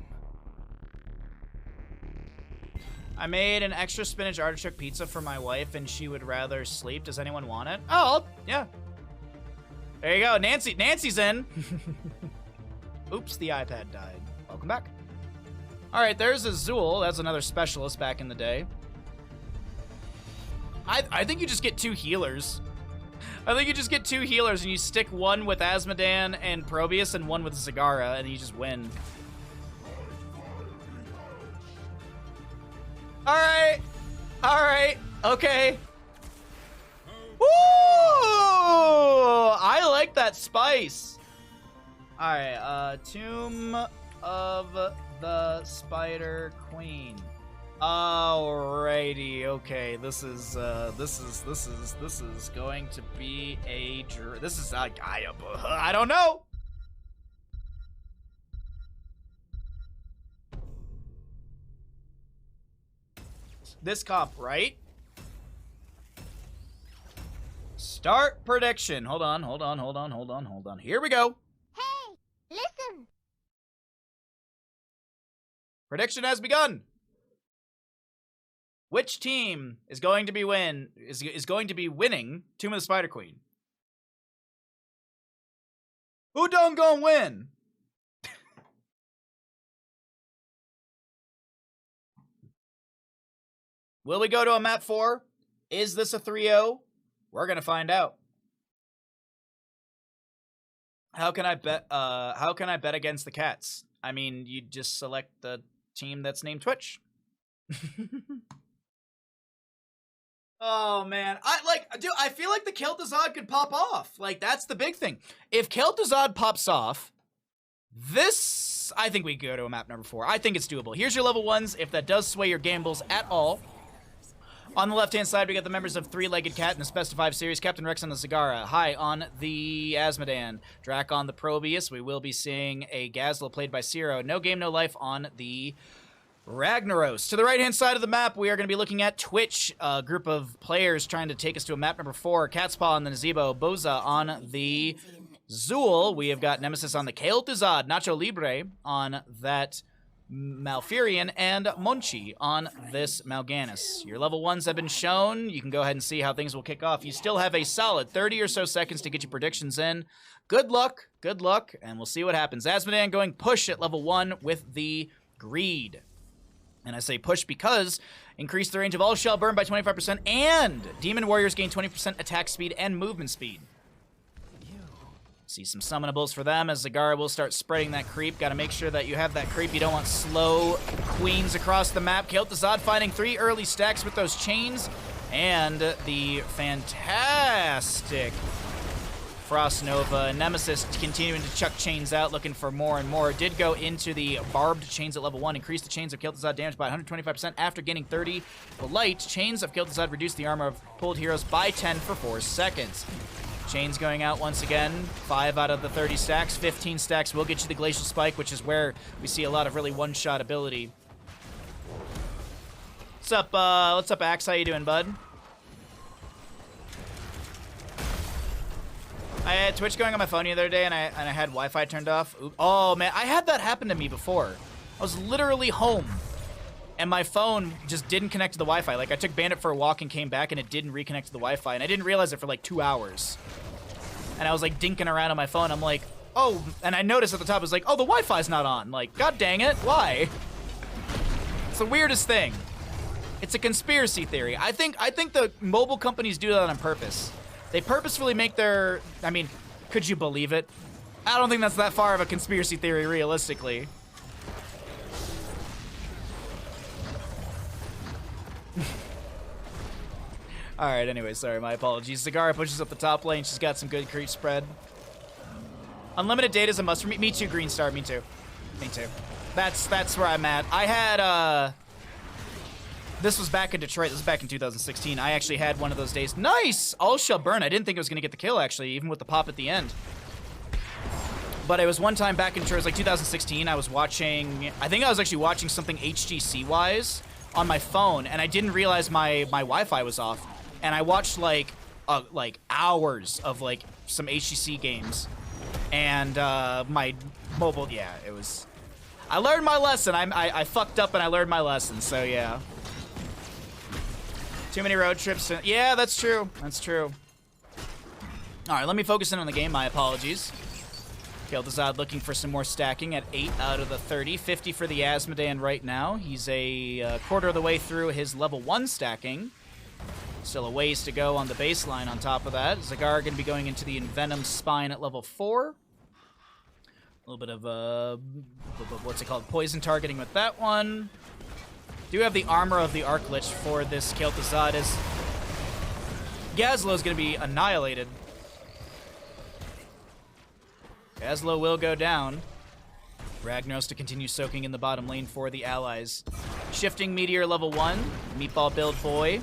I made an extra spinach artichoke pizza for my wife, and she would rather sleep. Does anyone want it? Oh, yeah. There you go, Nancy. Nancy's in. Oops, the iPad died. Welcome back. All right, there's Azul. That's another specialist back in the day. I think you just get 2 healers. I think you just get 2 healers and you stick one with Asmodan and Probius and one with Zagara, and you just win. All right. Okay. Woo! I like that spice. All right, Tomb of the Spider Queen. Alrighty, okay. This is going to be a this is I don't know. This comp, right? Start prediction. Hold on. Here we go. Hey, listen. Prediction has begun. Which team is going to be winning Tomb of the Spider Queen? Who done gonna win? Will we go to a map 4? Is this a 3-0? We're gonna find out. How can I bet against the cats? I mean, you just select the team that's named Twitch. Oh man, I feel like the Kel'Thuzad could pop off. Like, that's the big thing. If Kel'Thuzad pops off, I think we go to a map number 4. I think it's doable. Here's your level 1s, if that does sway your gambles at all. On the left-hand side, we got the members of Three-Legged Cat in the Best of 5 series. Captain Rex on the Zagara. Hi on the Asmodan. Drac on the Probius. We will be seeing a Gazla played by Ciro. No Game, No Life on the Ragnaros. To the right-hand side of the map, we are going to be looking at Twitch, a group of players trying to take us to a map number 4. Catspaw on the Nazebo, Boza on the Zool. We have got Nemesis on the Kel'Thuzad, Nacho Libre on that Malfurion, and Monchi on this Mal'Ganis. Your level 1s have been shown. You can go ahead and see how things will kick off. You still have a solid 30 or so seconds to get your predictions in. Good luck, and we'll see what happens. Asmodan going push at level 1 with the Greed. And I say push because increase the range of all shell burn by 25%, and Demon Warriors gain 20% attack speed and movement speed. See some summonables for them as Zagara will start spreading that creep. Got to make sure that you have that creep. You don't want slow queens across the map. Kel'Thuzad finding 3 early stacks with those chains. And the fantastic Frost Nova. Nemesis continuing to chuck chains out, looking for more and more. Did go into the barbed chains at level 1. Increased the chains of Kel'Thuzad damage by 125% after gaining 30. The light chains of Kel'Thuzad reduced the armor of pulled heroes by 10 for 4 seconds. Chains going out once again. 5 out of the 30 stacks. 15 stacks will get you the Glacial Spike, which is where we see a lot of really one-shot ability. What's up, Axe? How you doing, bud? I had Twitch going on my phone the other day, and I had Wi-Fi turned off. Ooh. Oh, man. I had that happen to me before. I was literally home, and my phone just didn't connect to the Wi-Fi. Like, I took Bandit for a walk and came back, and it didn't reconnect to the Wi-Fi, and I didn't realize it for, like, 2 hours. And I was, like, dinking around on my phone. I'm like, oh, and I noticed at the top, it was like, oh, the Wi-Fi's not on. Like, god dang it, why? It's the weirdest thing. It's a conspiracy theory. I think the mobile companies do that on purpose. They purposefully make their... I mean, could you believe it? I don't think that's that far of a conspiracy theory, realistically. Alright, anyway, sorry, my apologies. Zagara pushes up the top lane. She's got some good creep spread. Unlimited data is a must for me. Me too, Green Star. Me too. Me too. That's where I'm at. I had, this was back in Detroit. This was back in 2016. I actually had one of those days. Nice! All shall burn. I didn't think I was going to get the kill, actually, even with the pop at the end. But it was one time back in Detroit. It was like 2016. I was watching... I think I was actually watching something HGC-wise on my phone, and I didn't realize my Wi-Fi was off. And I watched, like hours of, like, some HGC games. And, my mobile... Yeah, it was... I learned my lesson. I fucked up and I learned my lesson, so yeah. Too many road trips. Yeah, that's true. That's true. All right, let me focus in on the game. My apologies. Kel'Thuzad looking for some more stacking at 8 out of the 30. 50 for the Asmodan right now. He's a quarter of the way through his level 1 stacking. Still a ways to go on the baseline on top of that. Zagara going to be going into the Envenom Spine at level 4. A little bit of, what's it called? Poison targeting with that one. Do have the armor of the Arc Lich for this Kel'Thuzad, as Gazlo is going to be annihilated Aslo will go down. Ragnos to continue soaking in the bottom lane for the allies. Shifting Meteor level 1. Meatball build boy.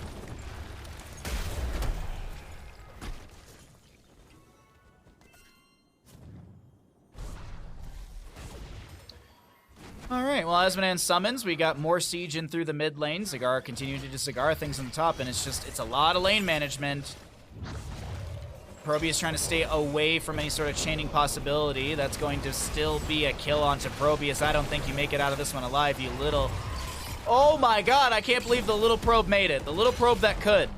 Alright, well, Asmodan summons. We got more siege in through the mid lane. Zagara continuing to do Zagara things on the top, and it's a lot of lane management. Probius trying to stay away from any sort of chaining possibility. That's going to still be a kill onto Probius. I don't think you make it out of this one alive, you little... Oh my god, I can't believe the little probe made it. The little probe that could.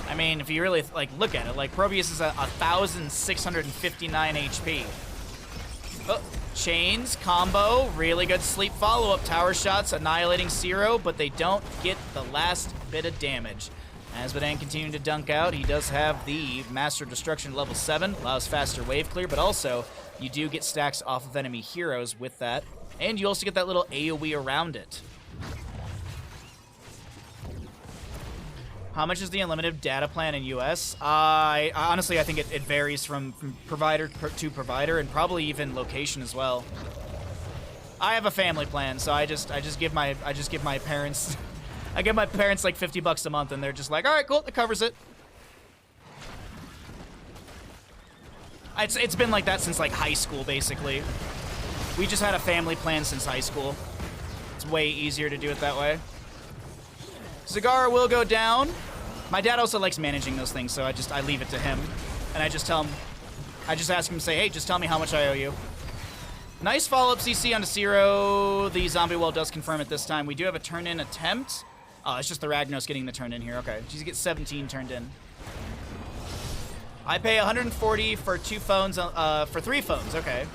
I mean, if you really, like, look at it, like, Probius is 1,659 HP. Oh, chains, combo, really good sleep follow-up. Tower shots, annihilating Zero, but they don't get the last bit of damage. Asmodan continuing to dunk out. He does have the Master of Destruction level 7, allows faster wave clear, but also you do get stacks off of enemy heroes with that. And you also get that little AoE around it. How much is the unlimited data plan in US? Honestly, I think it varies from provider to provider, and probably even location as well. I have a family plan, so I just give my parents I give my parents like $50 a month, and they're just like, all right, cool, that covers it. It's been like that since like high school, basically. We just had a family plan since high school. It's way easier to do it that way. Zagara will go down. My dad also likes managing those things, so I leave it to him, and I just ask him to say, hey, just tell me how much I owe you. Nice follow-up CC onto Zero. The zombie wall does confirm it this time. We do have a turn-in attempt. Oh, it's just the Ragnos getting the turn-in here. Okay, she gets 17 turned in. I pay 140 for 2 phones, for 3 phones. Okay.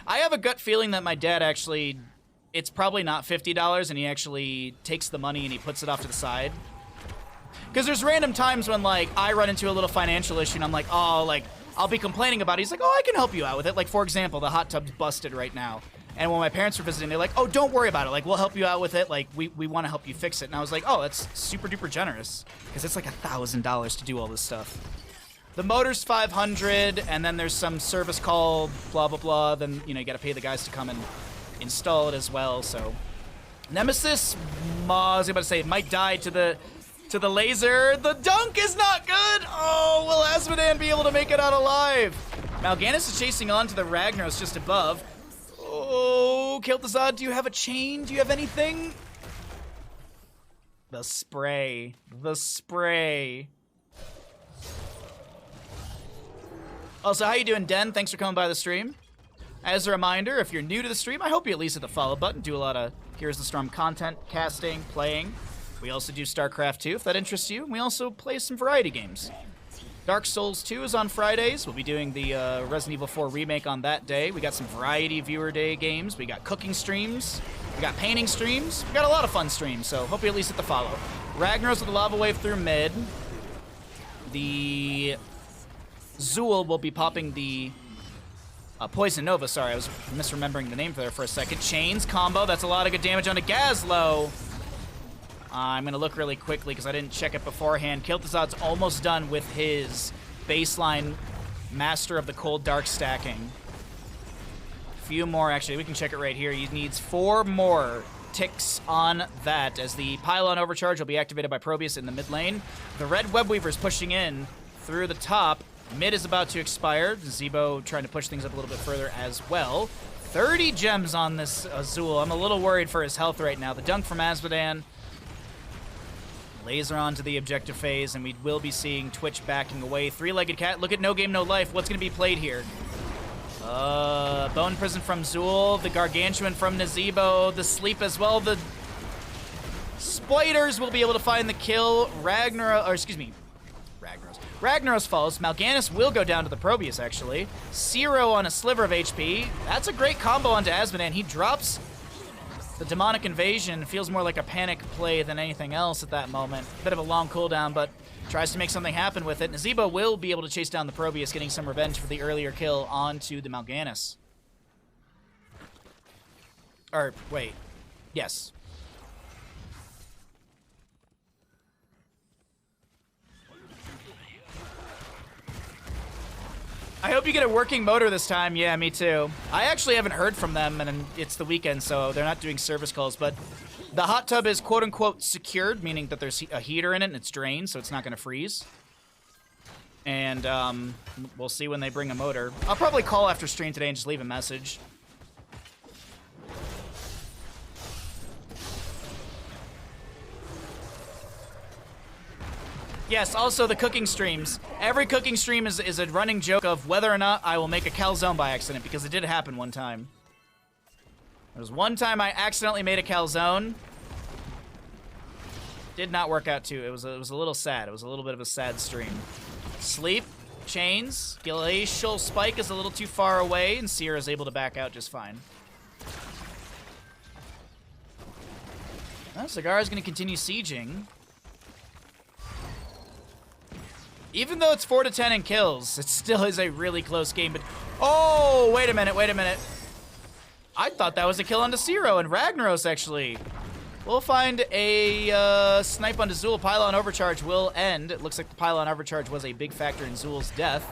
I have a gut feeling that my dad actually, it's probably not $50, and he actually takes the money and he puts it off to the side. Because there's random times when, like, I run into a little financial issue and I'm like, oh, like, I'll be complaining about it. He's like, oh, I can help you out with it. Like, for example, the hot tub's busted right now. And when my parents were visiting, they're like, oh, don't worry about it. Like, we'll help you out with it. Like, we want to help you fix it. And I was like, oh, that's super duper generous. Because it's like $1,000 to do all this stuff. The motor's 500, and then there's some service call, blah, blah, blah. Then, you know, you got to pay the guys to come and install it as well, so. Nemesis, I was about to say, might die to the laser. The dunk is not good. Oh, will Asmodan be able to make it out alive? Mal'Ganis is chasing on to the Ragnos just above. Oh, Kil'Thuzad, do you have a chain? Do you have anything? The spray. The spray. Also, how you doing, Den? Thanks for coming by the stream. As a reminder, if you're new to the stream, I hope you at least hit the follow button. Do a lot of Here's the Storm content, casting, playing. We also do StarCraft 2, if that interests you. We also play some variety games. Dark Souls 2 is on Fridays. We'll be doing the Resident Evil 4 remake on that day. We got some variety viewer day games. We got cooking streams. We got painting streams. We got a lot of fun streams, so hope you at least hit the follow. Ragnaros with the lava wave through mid. The Zool will be popping the Poison Nova. Sorry, I was misremembering the name there for a second. Chains combo. That's a lot of good damage onto Gazlo. I'm going to look really quickly because I didn't check it beforehand. Kil'Thuzad's almost done with his baseline Master of the Cold Dark stacking. A few more, actually. We can check it right here. He needs 4 more ticks on that as the Pylon Overcharge will be activated by Probius in the mid lane. The Red Webweaver's pushing in through the top. Mid is about to expire. Zebo trying to push things up a little bit further as well. 30 gems on this Azul. I'm a little worried for his health right now. The dunk from Asmodan. Laser onto the objective phase, and we will be seeing Twitch backing away. 3-legged cat. Look at No Game, No Life. What's going to be played here? Bone Prison from Zool. The Gargantuan from Nazebo. The Sleep as well. The Spiders will be able to find the kill. Ragnaros falls. Mal'Ganis will go down to the Probius, actually. Zero on a sliver of HP. That's a great combo onto Asmodan. He drops the Demonic Invasion. Feels more like a panic play than anything else at that moment. Bit of a long cooldown, but tries to make something happen with it. Nazebo will be able to chase down the Probius, getting some revenge for the earlier kill onto the Mal'Ganis. Or, wait. Yes. I hope you get a working motor this time. Yeah, me too. I actually haven't heard from them, and it's the weekend, so they're not doing service calls, but the hot tub is quote-unquote secured, meaning that there's a heater in it and it's drained, so it's not going to freeze. And we'll see when they bring a motor. I'll probably call after stream today and just leave a message. Yes, also the cooking streams. Every cooking stream is a running joke of whether or not I will make a calzone by accident, because it did happen one time. There was one time I accidentally made a calzone. Did not work out too. It was a little sad. It was a little bit of a sad stream. Sleep, chains, glacial spike is a little too far away, and Sierra is able to back out just fine. Well, Zagara's going to continue sieging. Even though it's 4-10 in kills, it still is a really close game. But oh, wait a minute, wait a minute. I thought that was a kill onto Zero and Ragnaros, actually. We'll find a snipe onto Zool. Pylon overcharge will end. It looks like the pylon overcharge was a big factor in Zool's death.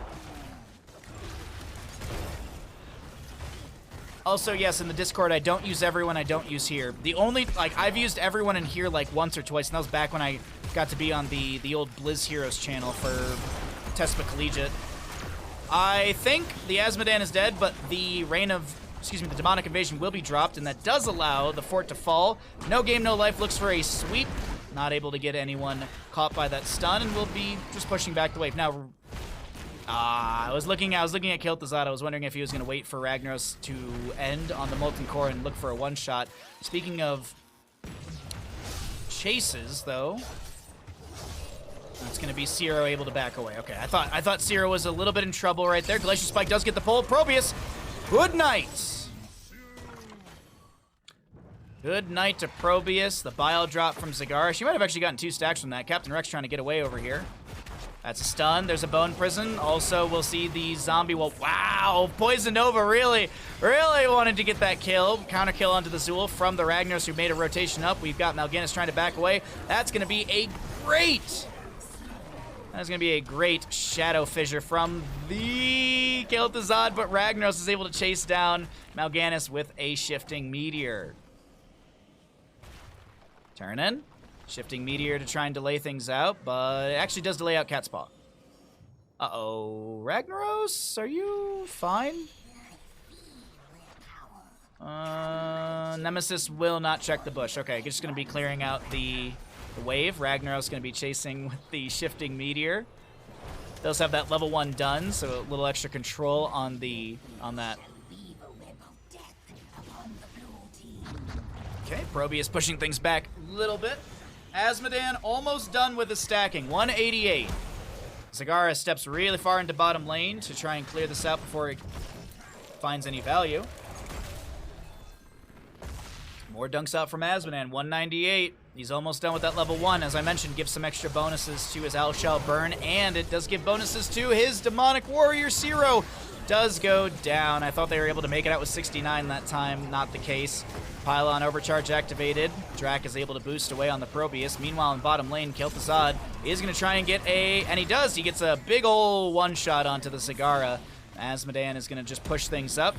Also, yes, in the Discord, I don't use everyone, I don't use here. The only, like, I've used everyone in here, like, once or twice, and that was back when I got to be on the old Blizz Heroes channel for Tespa Collegiate. I think the Azmodan is dead, but the the Demonic Invasion will be dropped, and that does allow the fort to fall. No game, no life, looks for a sweep. Not able to get anyone caught by that stun, and we'll be just pushing back the wave. Now, I was looking at Kiltazad. I was wondering if he was going to wait for Ragnaros to end on the Molten Core and look for a one-shot. Speaking of chases, though, it's going to be Zero able to back away. Okay, I thought Zero was a little bit in trouble right there. Glacial Spike does get the pull. Probius, good night. Good night to Probius. The bile drop from Zagara. She might have actually gotten 2 stacks from that. Captain Rex trying to get away over here. That's a stun. There's a Bone Prison. Also, we'll see the zombie. Well, wow. Poison Nova really wanted to get that kill. Counter kill onto the Zool from the Ragnaros, who made a rotation up. We've got Mal'Ganis trying to back away. That's going to be a great... That's going to be a great Shadow Fissure from the Kiltazad, but Ragnaros is able to chase down Mal'Ganis with a Shifting Meteor. Turn in. Shifting Meteor to try and delay things out, but it actually does delay out Catspaw. Uh-oh. Ragnaros, are you fine? Nemesis will not check the bush. Okay, just going to be clearing out the wave. Ragnaros going to be chasing with the Shifting Meteor. They also have that level 1 done, so a little extra control on that. Okay, Probius pushing things back a little bit. Azmodan almost done with his stacking, 188. Zagara steps really far into bottom lane to try and clear this out before it finds any value. More dunks out from Azmodan, 198. He's almost done with that level 1. As I mentioned, gives some extra bonuses to his Al Shell Burn, and it does give bonuses to his Demonic Warrior. Zero does go down. I thought they were able to make it out with 69 that time. Not the case. Pylon overcharge activated. Drac is able to boost away on the Probius. Meanwhile, in bottom lane, Kiltazad is going to try and get and he does. He gets a big ol' one-shot onto the Zagara. Azmodan is going to just push things up.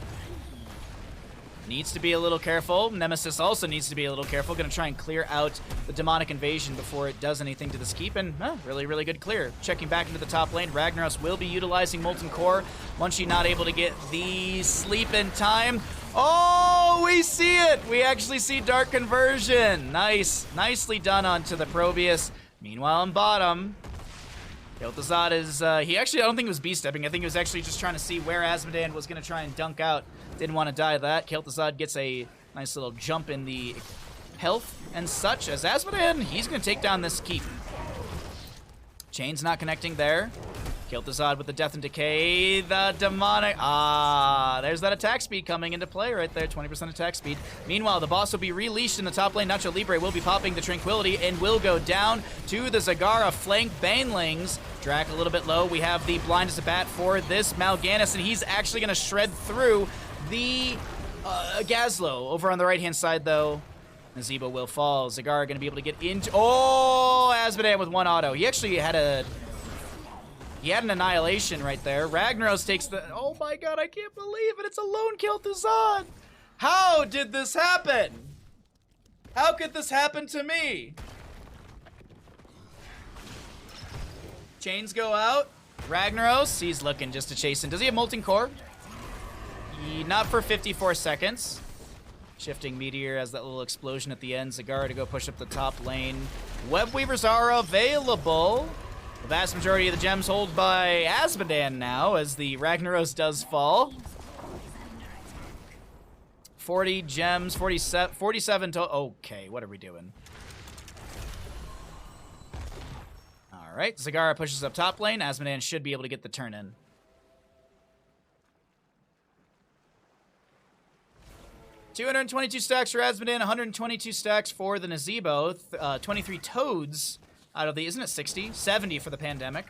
Needs to be a little careful. Nemesis also needs to be a little careful. Going to try and clear out the Demonic Invasion before it does anything to this keep. And really good clear. Checking back into the top lane. Ragnaros will be utilizing Molten Core. Munchie not able to get the sleep in time. Oh, we see it. We actually see Dark Conversion. Nice. Nicely done onto the Probius. Meanwhile, in bottom, Kiltazad is, he actually, I don't think he was B-stepping. I think he was actually just trying to see where Azmodan was going to try and dunk out. Didn't want to die of that. Kiltazad gets a nice little jump in the health and such. As Azmodan, he's going to take down this keep. Chain's not connecting there. Kiltazad with the Death and Decay. The Demonic... there's that attack speed coming into play right there. 20% attack speed. Meanwhile, the boss will be released in the top lane. Nacho Libre will be popping the Tranquility and will go down to the Zagara flank Banelings. Drac a little bit low. We have the Blind as a Bat for this Mal'Ganis, and he's actually going to shred through the Gazlo. Over on the right-hand side, though, Nazebo will fall. Zagara going to be able to get into... Oh, Azmodan with one auto. He actually had a... He had an annihilation right there. Ragnaros takes the... Oh my god, I can't believe it. It's a lone kill to Zod. How did this happen? How could this happen to me? Chains go out. Ragnaros, he's looking just to chase in. Does he have Molten Core? Not for 54 seconds. Shifting Meteor has that little explosion at the end. Zagara to go push up the top lane. Web Weavers are available. The vast majority of the gems hold by Azmodan now, as the Ragnaros does fall. 40 gems, 47 to... Okay, what are we doing? Alright, Zagara pushes up top lane. Azmodan should be able to get the turn in. $222 stacks for Azmodan, 122 stacks for the Nazebo, 23 toads out of the, isn't it 60? 70 for the Pandemic.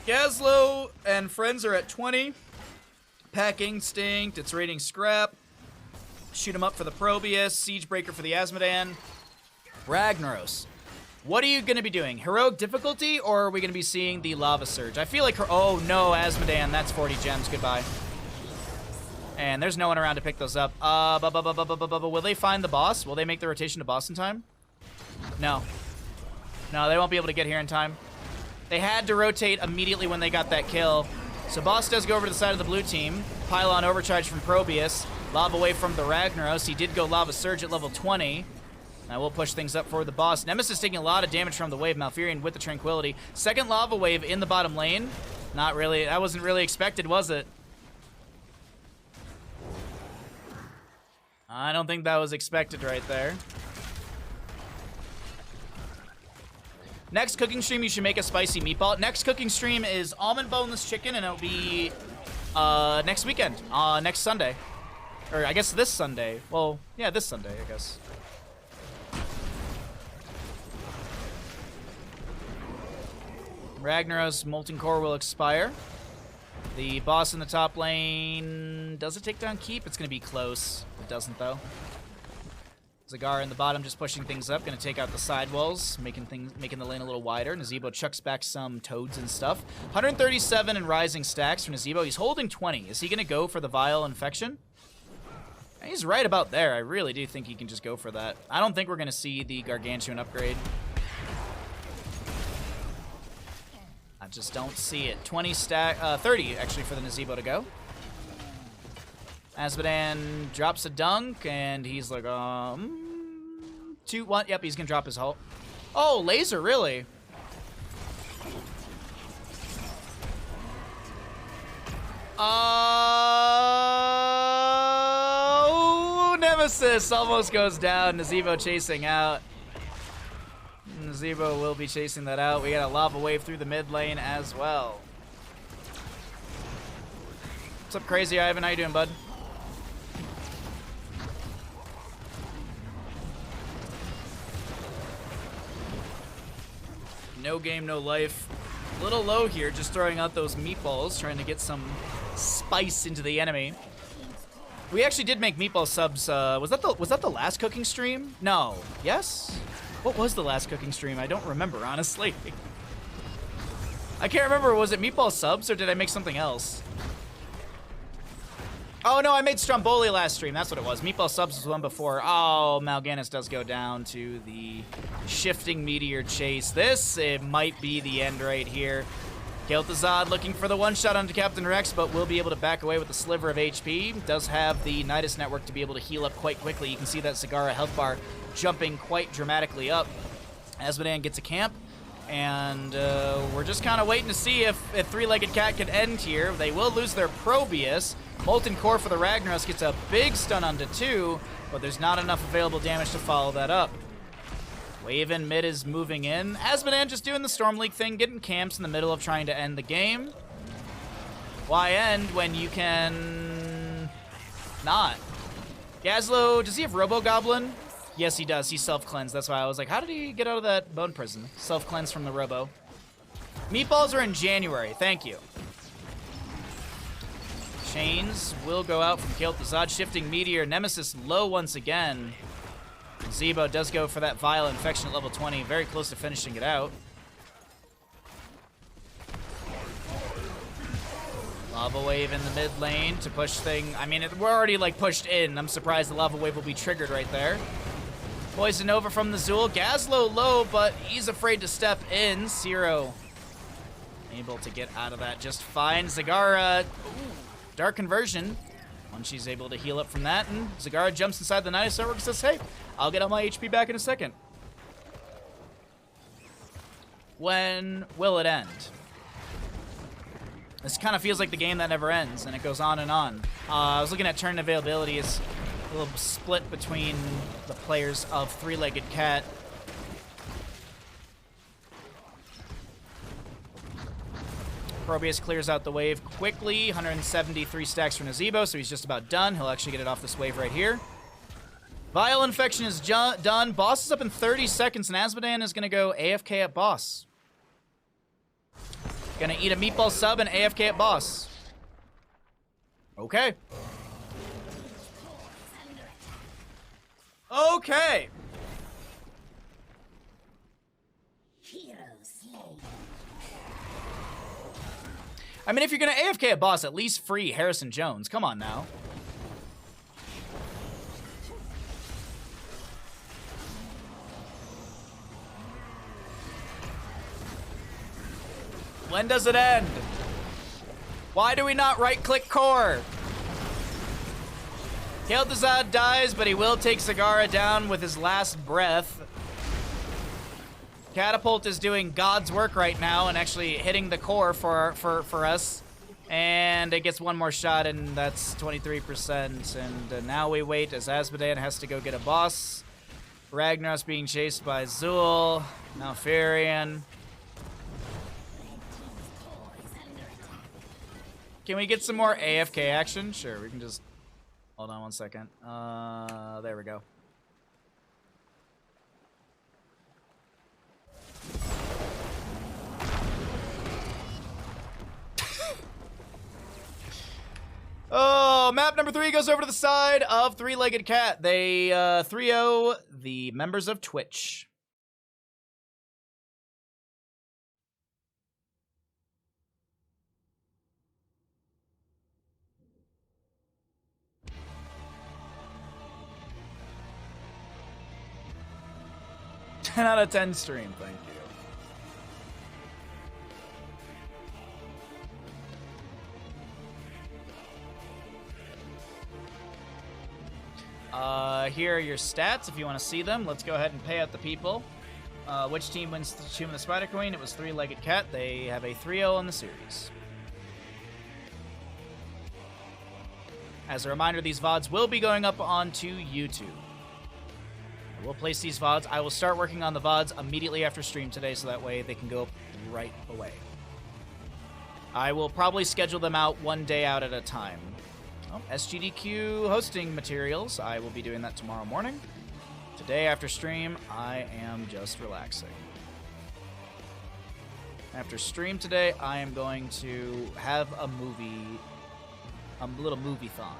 Gazlo and friends are at 20. Pack Instinct, it's raiding Scrap. Shoot 'em up for the Probius, Siegebreaker for the Azmodan. Ragnaros. What are you going to be doing? Heroic difficulty, or are we going to be seeing the Lava Surge? I feel like oh no, Azmodan, that's 40 gems, goodbye. And there's no one around to pick those up. Will they find the boss? Will they make the rotation to boss in time? No. No, they won't be able to get here in time. They had to rotate immediately when they got that kill. So boss does go over to the side of the blue team. Pylon overcharge from Probius. Lava away from the Ragnaros. He did go Lava Surge at level 20. Now we'll push things up for the boss. Nemesis taking a lot of damage from the wave. Malfurion with the Tranquility. Second Lava Wave in the bottom lane. Not really. That wasn't really expected, was it? I don't think that was expected right there. Next cooking stream, you should make a spicy meatball. Next cooking stream is almond boneless chicken, and it'll be next weekend, next Sunday. Or I guess this Sunday. Well, yeah, this Sunday, I guess. Ragnaros' Molten Core will expire. The boss in the top lane, does it take down Keep? It's going to be close. It doesn't, though. Zagara in the bottom just pushing things up, going to take out the sidewalls, making the lane a little wider. Nazebo chucks back some toads and stuff. 137 in rising stacks for Nazebo. He's holding 20. Is he going to go for the Vile Infection? He's right about there. I really do think he can just go for that. I don't think we're going to see the Gargantuan upgrade. I just don't see it. 30 actually for the Nazebo to go. Azmodan drops a dunk, and he's like, 2, 1. Yep, he's gonna drop his ult. Oh, laser, really? Oh, Nemesis almost goes down. Nazebo chasing out. Nazebo will be chasing that out. We got a lava wave through the mid lane as well. What's up, Crazy Ivan? How you doing, bud? No game, no life. A little low here, just throwing out those meatballs, trying to get some spice into the enemy. We actually did make meatball subs. Was that the last cooking stream? No. Yes? What was the last cooking stream? I don't remember, honestly. I can't remember. Was it meatball subs, or did I make something else? Oh, no, I made Stromboli last stream. That's what it was. Meatball subs was one before. Oh, Mal'Ganis does go down to the shifting meteor chase. It might be the end right here. Kel'Thuzad looking for the one-shot onto Captain Rex, but will be able to back away with a sliver of HP. Does have the Nidus network to be able to heal up quite quickly. You can see that Zagara health bar jumping quite dramatically up. Azmodan gets a camp, and we're just kind of waiting to see if Three-Legged Cat can end here. They will lose their Probius. Molten Core for the Ragnaros gets a big stun onto 2, but there's not enough available damage to follow that up. Wave in mid is moving in. Azmodan just doing the Storm League thing, getting camps in the middle of trying to end the game. Why end when you can not? Gazlo, does he have Robo Goblin? Yes, he does. He's self-cleansed. That's why I was like, how did he get out of that bone prison? Self-cleansed from the Robo. Meatballs are in January. Thank you. Chains will go out from Kel'Thuzad. Shifting Meteor. Nemesis low once again. Zebo does go for that Vile Infection at level 20. Very close to finishing it out. Lava Wave in the mid lane to push thing. I mean, we're already like pushed in. I'm surprised the Lava Wave will be triggered right there. Poison over from the Zool. Gazlo low, but he's afraid to step in. Zero able to get out of that just fine. Zagara, Dark Conversion. Once she's able to heal up from that, and Zagara jumps inside the Nidus Network and says, hey, I'll get all my HP back in a second. When will it end? This kind of feels like the game that never ends, and it goes on and on. I was looking at turn availability. It's a little split between the players of Three-Legged Cat. Probius clears out the wave quickly. 173 stacks from Nazebo, so he's just about done. He'll actually get it off this wave right here. Vial Infection is done. Boss is up in 30 seconds, and Azmodan is going to go AFK at boss. Gonna eat a meatball sub and AFK at boss. Okay. Okay. I mean, if you're gonna AFK a boss, at least free Harrison Jones. Come on now. When does it end? Why do we not right-click core? Kel'Thuzad dies, but he will take Zagara down with his last breath. Catapult is doing God's work right now and actually hitting the core for us. And it gets one more shot, and that's 23%. And now we wait as Azmodan has to go get a boss. Ragnaros being chased by Zool. Malfurion. Can we get some more AFK action? Sure, we can just... Hold on one second. There we go. Oh, map number 3 goes over to the side of Three-Legged Cat. They 3-0 the members of Twitch. Out of 10 stream, thank you. Here are your stats if you want to see them. Let's go ahead and pay out the people. Which team wins the Tomb of the Spider Queen? It was Three-Legged Cat. They have a 3-0 in the series. As a reminder, these VODs will be going up onto YouTube. We'll place these VODs. I will start working on the VODs immediately after stream today, so that way they can go up right away. I will probably schedule them out one day out at a time. Oh, SGDQ hosting materials. I will be doing that tomorrow morning. Today after stream, I am just relaxing. After stream today, I am going to have a little movie-thon.